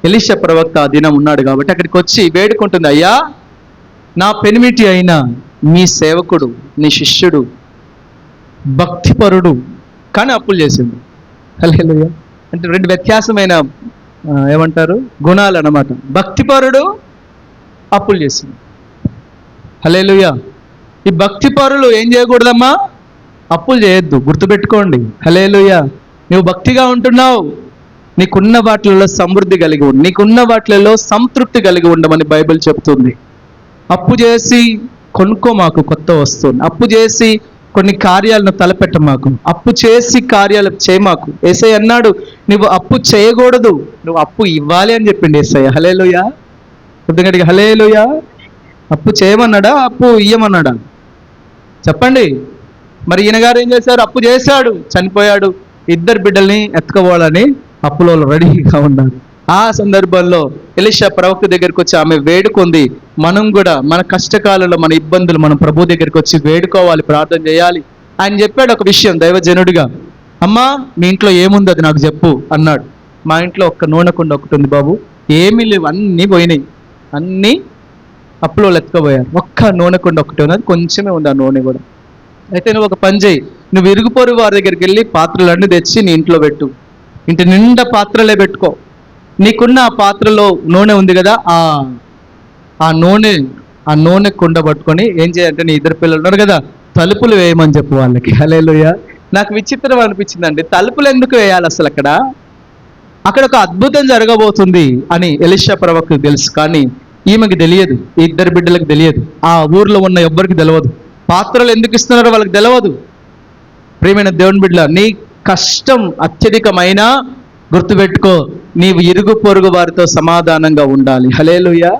ఎలీషా ప్రవక్త ఆ దినం ఉన్నాడు కాబట్టి అక్కడికి వచ్చి వేడుకుంటుంది, అయ్యా, నా పెనిమిటి అయిన మీ సేవకుడు, నీ శిష్యుడు భక్తిపరుడు, కానీ అప్పులు చేసిండు. హల్లెలూయా. అంటే 2 వ్యత్యాసమైన ఏమంటారు గుణాలు అన్నమాట. భక్తిపరుడు, అప్పులు చేసిండు. హల్లెలూయా. ఈ భక్తిపరులు ఏం చేయకూడదమ్మా? అప్పులు చేయొద్దు, గుర్తుపెట్టుకోండి. హల్లెలూయా. నువ్వు భక్తిగా ఉంటున్నావు, నీకున్న వాటిలలో సమృద్ధి కలిగి ఉండు, నీకున్న వాటిలలో సంతృప్తి కలిగి ఉండమని బైబిల్ చెప్తుంది. అప్పు చేసి కొనుక్కో మాకు కొత్త వస్తువుని, అప్పు చేసి కొన్ని కార్యాలను తలపెట్ట మాకు, అప్పు చేసి కార్యాలు చేయమాకు. యేసయ్య అన్నాడు, నువ్వు అప్పు చేయకూడదు, నువ్వు అప్పు ఇవ్వాలి అని చెప్పిండు యేసయ్య. హల్లెలూయా, ఎందుకంటే హల్లెలూయా. అప్పు చేయమన్నాడా, అప్పు ఇయ్యమన్నాడా? చెప్పండి. మరి ఈయన గారు ఏం చేశారు? అప్పు చేశాడు, చనిపోయాడు, 2 బిడ్డల్ని ఎత్తుకోవాలని అప్పులో రెడీగా ఉన్నారు. ఆ సందర్భంలో ఎలీషా ప్రవక్త దగ్గరికి వచ్చి ఆమె వేడుకుంది. మనం కూడా మన కష్టకాలంలో మన ఇబ్బందులు మనం ప్రభు దగ్గరికి వచ్చి వేడుకోవాలి, ప్రార్థన చేయాలి. ఆయన చెప్పాడు ఒక విషయం దైవజనుడిగా, అమ్మా మీ ఇంట్లో ఏముంది అది నాకు చెప్పు అన్నాడు. మా ఇంట్లో ఒక్క నూనె కుండ ఒకటి ఉంది బాబు, ఏమీ లేవు, అన్నీ పోయినాయి, అన్నీ అప్పులో ఎత్తుకుపోయారు, ఒక్క నూనె కుండ ఒకటి ఉన్నది, కొంచెమే ఉంది ఆ నూనె కూడా. అయితే నువ్వు ఒక పని చేయి, నువ్వు ఇరుగుపొరు వారి దగ్గరికి వెళ్ళి పాత్రలన్నీ తెచ్చి నీ ఇంట్లో పెట్టు, ఇంటి నిండా పాత్రలే పెట్టుకో, నీకున్న ఆ పాత్రలో నూనె ఉంది కదా, ఆ నూనె కుండ పట్టుకొని ఏం చేయాలంటే, నీ ఇద్దరు పిల్లలు ఉన్నారు కదా, తలుపులు వేయమని చెప్పు వాళ్ళకి. హల్లెలూయా. నాకు విచిత్రం అనిపించిందండి, తలుపులు ఎందుకు వేయాలి అసలు అక్కడ ఒక అద్భుతం జరగబోతుంది అని ఎలీషా ప్రవక్తకు తెలుసు, కానీ ఈమెకి తెలియదు, ఈ ఇద్దరు బిడ్డలకు తెలియదు, ఆ ఊర్లో ఉన్న ఎవ్వరికి తెలియదు, పాత్రలు ఎందుకు ఇస్తున్నారో వాళ్ళకి తెలియదు. ప్రియమైన దేవుని బిడ్డల, నీ కష్టం అత్యధికమైనా గుర్తుపెట్టుకో, నీవు ఇరుగు పొరుగు వారితో సమాధానంగా ఉండాలి. హల్లెలూయా.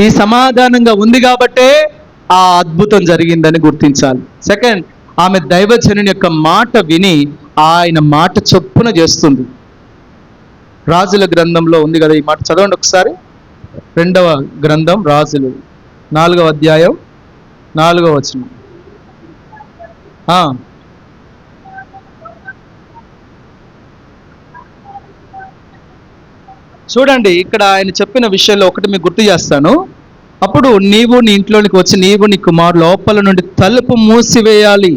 ఈ సమాధానంగా ఉంది కాబట్టే ఆ అద్భుతం జరిగిందని గుర్తించాలి. సెకండ్, ఆమె దైవజనుని యొక్క మాట విని ఆయన మాట చొప్పున చేస్తుంది. రాజుల గ్రంథంలో ఉంది కదా ఈ మాట, చదవండి ఒకసారి. 2వ గ్రంథం రాజులు 4వ అధ్యాయం 4వ వచనం. చూడండి, ఇక్కడ ఆయన చెప్పిన విషయంలో ఒకటి మీకు గుర్తు చేస్తాను. అప్పుడు నీవు నీ ఇంట్లోనికి వచ్చి నీవు నీ కుమారు లోపల నుండి తలుపు మూసివేయాలి.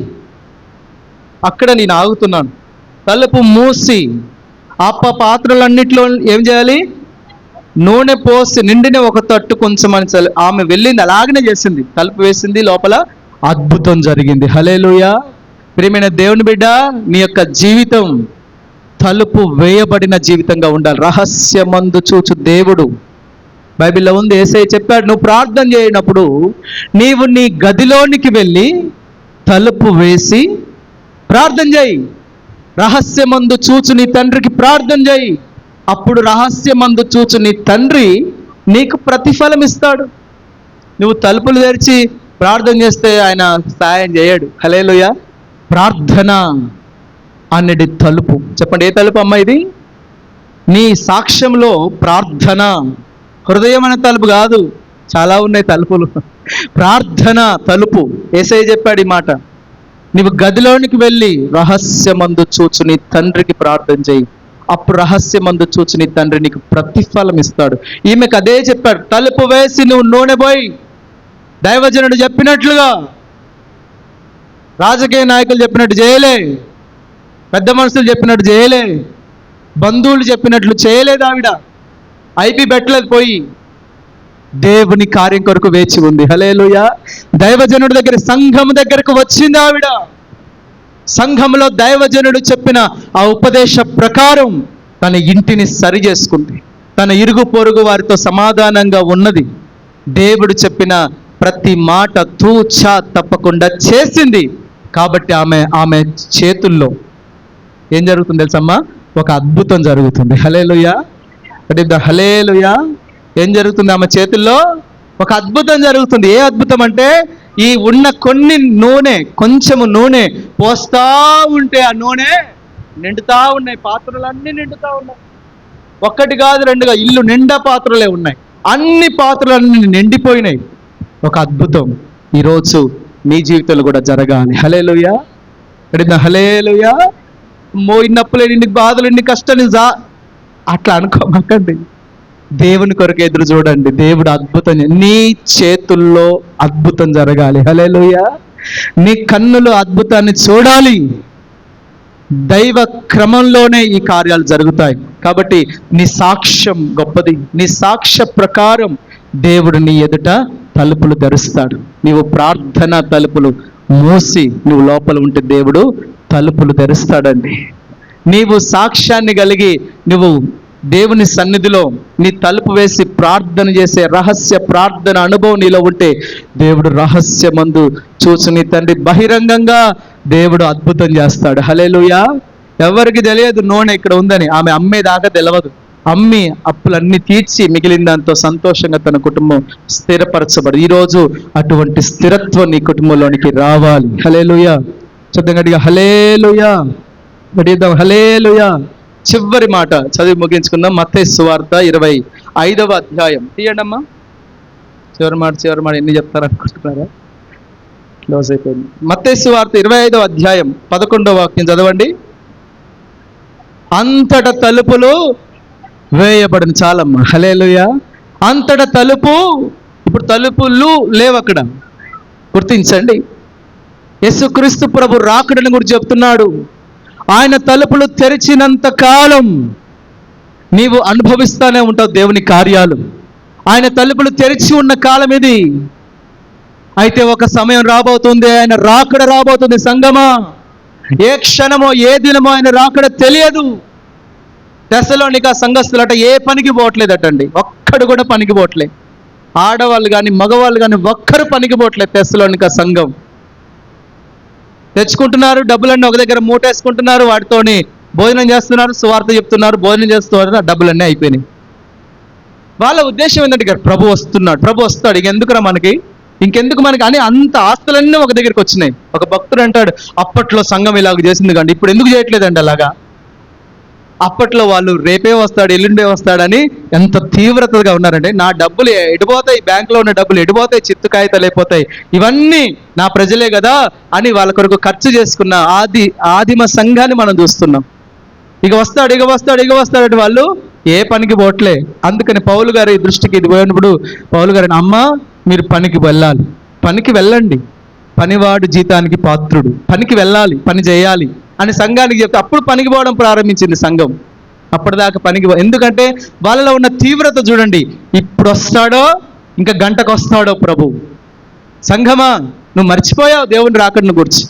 అక్కడ నేను ఆగుతున్నాను. తలుపు మూసి పాత్రలన్నిట్లో ఏం చేయాలి, నూనె పోసి నిండిన ఒక తట్టు కొంచెం అని ఆమె వెళ్ళింది, అలాగనే చేసింది, తలుపు వేసింది, లోపల అద్భుతం జరిగింది. హల్లెలూయా. ప్రియమైన దేవుని బిడ్డ, నీ యొక్క జీవితం తలుపు వేయబడిన జీవితంగా ఉండాలి. రహస్యమందు చూచు దేవుడు, బైబిల్లో ఉంది, యేసయ్య చెప్పాడు, నువ్వు ప్రార్థన చేయనప్పుడు నీవు నీ గదిలోనికి వెళ్ళి తలుపు వేసి ప్రార్థన చేయి, రహస్యమందు చూచు నీ తండ్రికి ప్రార్థన చేయి, అప్పుడు రహస్యమందు చూచు నీ తండ్రి నీకు ప్రతిఫలం ఇస్తాడు. నువ్వు తలుపులు తెరిచి ప్రార్థన చేస్తే ఆయన సాయం చేయడు. హల్లెలూయా. ప్రార్థన అనేది తలుపు. చెప్పండి, ఏ తలుపు అమ్మా ఇది? నీ సాక్ష్యంలో ప్రార్థన. హృదయం అనే తలుపు కాదు, చాలా ఉన్నాయి తలుపులు. ప్రార్థన తలుపు. యేసయ్య చెప్పాడు ఈ మాట, నీవు గదిలోనికి వెళ్ళి రహస్యమందు చూచు నీ తండ్రికి ప్రార్థన చేయి, అప్పుడు రహస్యమందు చూచు నీ తండ్రి నీకు ప్రతిఫలం ఇస్తాడు. ఈమెకు అదే చెప్పాడు, తలుపు వేసి నువ్వు నూనె పోయి, దైవజనుడు చెప్పినట్లుగా, రాజకీయ నాయకులు చెప్పినట్టు చేయలే, పెద్ద మనుషులు చెప్పినట్టు చేయలే, బంధువులు చెప్పినట్లు చేయలేదు. ఆవిడ ఐపీ పెట్టలేదు, పోయి దేవుని కార్యం కొరకు వేచి ఉంది. హల్లెలూయా. దైవజనుడి దగ్గర, సంఘం దగ్గరకు వచ్చింది ఆవిడ. సంఘంలో దైవజనుడు చెప్పిన ఆ ఉపదేశ ప్రకారం తన ఇంటిని సరి చేసుకుంది, తన ఇరుగు పొరుగు వారితో సమాధానంగా ఉన్నది, దేవుడు చెప్పిన ప్రతి మాట తూచా తప్పకుండా చేసింది. కాబట్టి ఆమె చేతుల్లో ఏం జరుగుతుంది తెలుసమ్మా? ఒక అద్భుతం జరుగుతుంది. హల్లెలూయా. హల్లెలూయా. ఏం జరుగుతుంది? ఆమె చేతుల్లో ఒక అద్భుతం జరుగుతుంది. ఏ అద్భుతం అంటే, ఈ ఉన్న కొన్ని నూనె, కొంచెము నూనె పోస్తా ఉంటే ఆ నూనె నిండుతా ఉన్నాయి, పాత్రలన్నీ నిండుతా ఉన్నాయి. ఒక్కటి కాదు, రెండుగా, ఇల్లు నిండా పాత్రలే ఉన్నాయి, అన్ని పాత్రలన్నీ నిండిపోయినాయి. ఒక అద్భుతం ఈరోజు మీ జీవితంలో కూడా జరగాలి. హల్లెలూయా. హల్లెలూయా. ఇన్ని అప్పులే, ఇన్ని బాధలు, ఇన్ని కష్టాలు అట్లా అనుకోమాకండి. దేవుని కొరకు ఎదురు చూడండి. దేవుడు అద్భుతం, నీ చేతుల్లో అద్భుతం జరగాలి. హల్లెలూయా. నీ కన్నులు అద్భుతాన్ని చూడాలి. దైవ క్రమంలోనే ఈ కార్యాలు జరుగుతాయి. కాబట్టి నీ సాక్ష్యం గొప్పది. నీ సాక్ష్య ప్రకారం దేవుడు నీ ఎదుట తలుపులు తెరుస్తాడు. నీవు ప్రార్థన తలుపులు మూసి నువ్వు లోపల ఉంటే దేవుడు తలుపులు తెరుస్తాడండి. నీవు సాక్ష్యాన్ని కలిగి నువ్వు దేవుని సన్నిధిలో నీ తలుపు వేసి ప్రార్థన చేసే రహస్య ప్రార్థన అనుభవం నీలో ఉంటే దేవుడు రహస్యమందు చూసి నీ తండ్రి బహిరంగంగా దేవుడు అద్భుతం చేస్తాడు. హల్లెలూయా. ఎవరికి తెలియదు నూనె ఇక్కడ ఉందని, ఆమె అమ్మేదాకా తెలియదు. అమ్మి అప్పులన్నీ తీర్చి మిగిలిన దాంతో సంతోషంగా తన కుటుంబం స్థిరపరచబడు. ఈరోజు అటువంటి స్థిరత్వం నీ కుటుంబంలోనికి రావాలి. హల్లెలూయా. చూద్దాం గట్టిగా, హల్లెలూయా. గట్టిద్దాం, హల్లెలూయా. చివరి మాట చదివి ముగించుకుందాం. మత్తయి సువార్త 25వ అధ్యాయం తీయండి అమ్మా. చివరి మాట ఎన్ని చెప్తారు అనుకుంటున్నారా? క్లోజ్ అయిపోయింది. మత్తయి సువార్త 25వ అధ్యాయం 11వ వాక్యం చదవండి. అంతట తలుపులు వేయబడిన. చాలమ్మా, హల్లెలూయా. అంతట తలుపు, ఇప్పుడు తలుపులు లేవు అక్కడ, గుర్తించండి. యేసుక్రీస్తు ప్రభు రాకడని గురించి చెప్తున్నాడు. ఆయన తలుపులు తెరిచినంత కాలం నీవు అనుభవిస్తానే ఉంటావు దేవుని కార్యాలు. ఆయన తలుపులు తెరిచి ఉన్న కాలం ఇది. అయితే ఒక సమయం రాబోతుంది, ఆయన రాకడ రాబోతుంది. సంగమా, ఏ క్షణమో ఏ దినమో ఆయన రాకడ తెలియదు. తెస్సలోనిక సంఘస్థులట ఏ పనికి పోవట్లేదటండి, ఒక్కడు కూడా పనికి పోవట్లే. ఆడవాళ్ళు కానీ మగవాళ్ళు కానీ ఒక్కరు పనికి పోవట్లేదు. తెస్సలోనిక సంఘం తెచ్చుకుంటున్నారు డబ్బులన్నీ, ఒక దగ్గర మూటేసుకుంటున్నారు, వాటితోని భోజనం చేస్తున్నారు, సువార్త చెప్తున్నారు, భోజనం చేస్తున్నారు, డబ్బులన్నీ అయిపోయినాయి. వాళ్ళ ఉద్దేశం ఏంటంటే ప్రభు వస్తున్నాడు, ప్రభు వస్తాడు, ఇంకెందుకు మనకి అని అంత ఆస్తులన్నీ ఒక దగ్గరికి వచ్చినాయి. ఒక భక్తుడు అంటాడు, అప్పట్లో సంఘం ఇలాగ చేసింది కానీ ఇప్పుడు ఎందుకు చేయట్లేదండి అలాగా. అప్పట్లో వాళ్ళు రేపే వస్తాడు ఎల్లుండే వస్తాడని ఎంత తీవ్రతగా ఉన్నారంటే, నా డబ్బులు ఎడిపోతాయి, బ్యాంకులో ఉన్న డబ్బులు ఎడిపోతాయి, చిత్తు కాగితాలు అయిపోతాయి, ఇవన్నీ నా ప్రజలే కదా అని వాళ్ళ కొరకు ఖర్చు చేసుకున్న ఆదిమ సంఘాన్ని మనం చూస్తున్నాం. ఇక వస్తాడు వాళ్ళు ఏ పనికి పోవట్లే. అందుకని పౌలు గారి దృష్టికి ఇది పోయినప్పుడు పౌలు గారిని, అమ్మ మీరు పనికి వెళ్ళాలి, పనికి వెళ్ళండి, పనివాడు జీతానికి పాత్రుడు, పనికి వెళ్ళాలి, పని చేయాలి అని సంఘానికి చెప్తే అప్పుడు పనికి పోవడం ప్రారంభించింది సంఘం. అప్పటిదాకా ఎందుకంటే వాళ్ళలో ఉన్న తీవ్రత చూడండి. ఇప్పుడు వస్తాడో ఇంకా గంటకు వస్తాడో ప్రభు. సంఘమా, నువ్వు మర్చిపోయావు దేవుని రాకడను గురించి.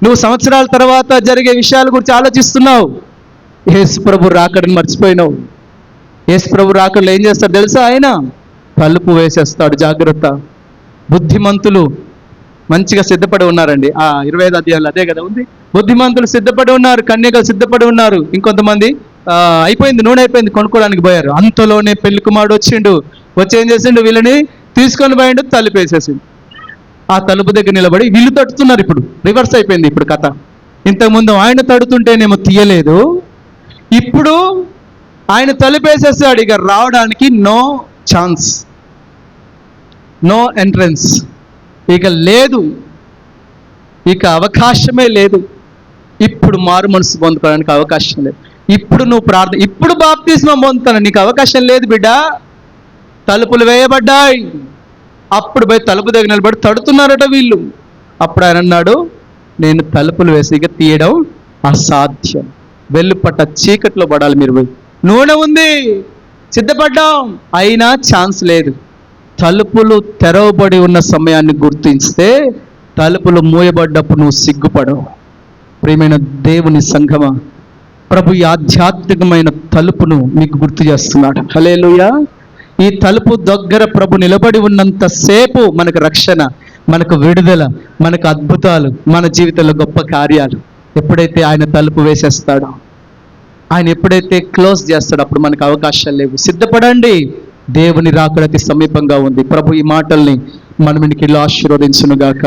నువ్వు సంవత్సరాల తర్వాత జరిగే విషయాల గురించి ఆలోచిస్తున్నావు. యేసు ప్రభు రాకడని మర్చిపోయినావు. యేసు ప్రభు రాకడలో ఏం చేస్తాడు తెలుసా? ఆయన తలుపు వేసేస్తాడు. జాగ్రత్త. బుద్ధిమంతులు మంచిగా సిద్ధపడి ఉన్నారండి. 25వ అధ్యాయంలో అదే కదా ఉంది. బుద్ధిమంతులు సిద్ధపడి ఉన్నారు, కన్యకలు సిద్ధపడి ఉన్నారు. ఇంకొంతమంది అయిపోయింది, నూనె అయిపోయింది, కొనుక్కోవడానికి పోయారు. అంతలోనే పెళ్లి కుమారుడు వచ్చిండు. వచ్చి ఏం చేసిండు? వీళ్ళని తీసుకొని పోయిండు, తలుపు వేసేసిండు. ఆ తలుపు దగ్గర నిలబడి వీళ్ళు తడుతున్నారు. ఇప్పుడు రివర్స్ అయిపోయింది ఇప్పుడు కథ. ఇంతకుముందు ఆయన తడుతుంటేనేమో తీయలేదు, ఇప్పుడు ఆయన తలుపేసేసాడు. ఇక రావడానికి నో ఛాన్స్, నో ఎంట్రన్స్, ఇక లేదు, ఇక అవకాశమే లేదు. ఇప్పుడు మారు మనసు పొందుకోవడానికి అవకాశం లేదు. ఇప్పుడు నువ్వు ఇప్పుడు బాప్తిస్మం పొందుతాను, నీకు అవకాశం లేదు బిడ్డ. తలుపులు వేయబడ్డాయి. అప్పుడు పోయి తలుపు దగ్గర నిలబడి తడుతున్నారట వీళ్ళు. అప్పుడు ఆయన అన్నాడు, నేను తలుపులు వేసి ఇక తీయడం అసాధ్యం, వెలుపట చీకట్లో పడాలి మీరు పోయి. నూనె ఉంది, సిద్ధపడ్డాం, అయినా ఛాన్స్ లేదు. తలుపులు తెరవబడి ఉన్న సమయాన్ని గుర్తిస్తే తలుపులు మూయబడ్డప్పుడు నువ్వు సిగ్గుపడవు. ప్రియమైన దేవుని సంఘమా, ప్రభు ఈ ఆధ్యాత్మికమైన తలుపును మీకు గుర్తు చేస్తున్నాడు. హల్లెలూయా. ఈ తలుపు దగ్గర ప్రభు నిలబడి ఉన్నంత సేపు మనకు రక్షణ, మనకు విడుదల, మనకు అద్భుతాలు, మన జీవితంలో గొప్ప కార్యాలు. ఎప్పుడైతే ఆయన తలుపు వేసేస్తాడో, ఆయన ఎప్పుడైతే క్లోజ్ చేస్తాడో అప్పుడు మనకు అవకాశాలు లేవు. సిద్ధపడండి, దేవుని రాకడ అతి సమీపంగా ఉంది. ప్రభు ఈ మాటల్ని మన ఇంటికి ఆశీర్వదించునుగాక.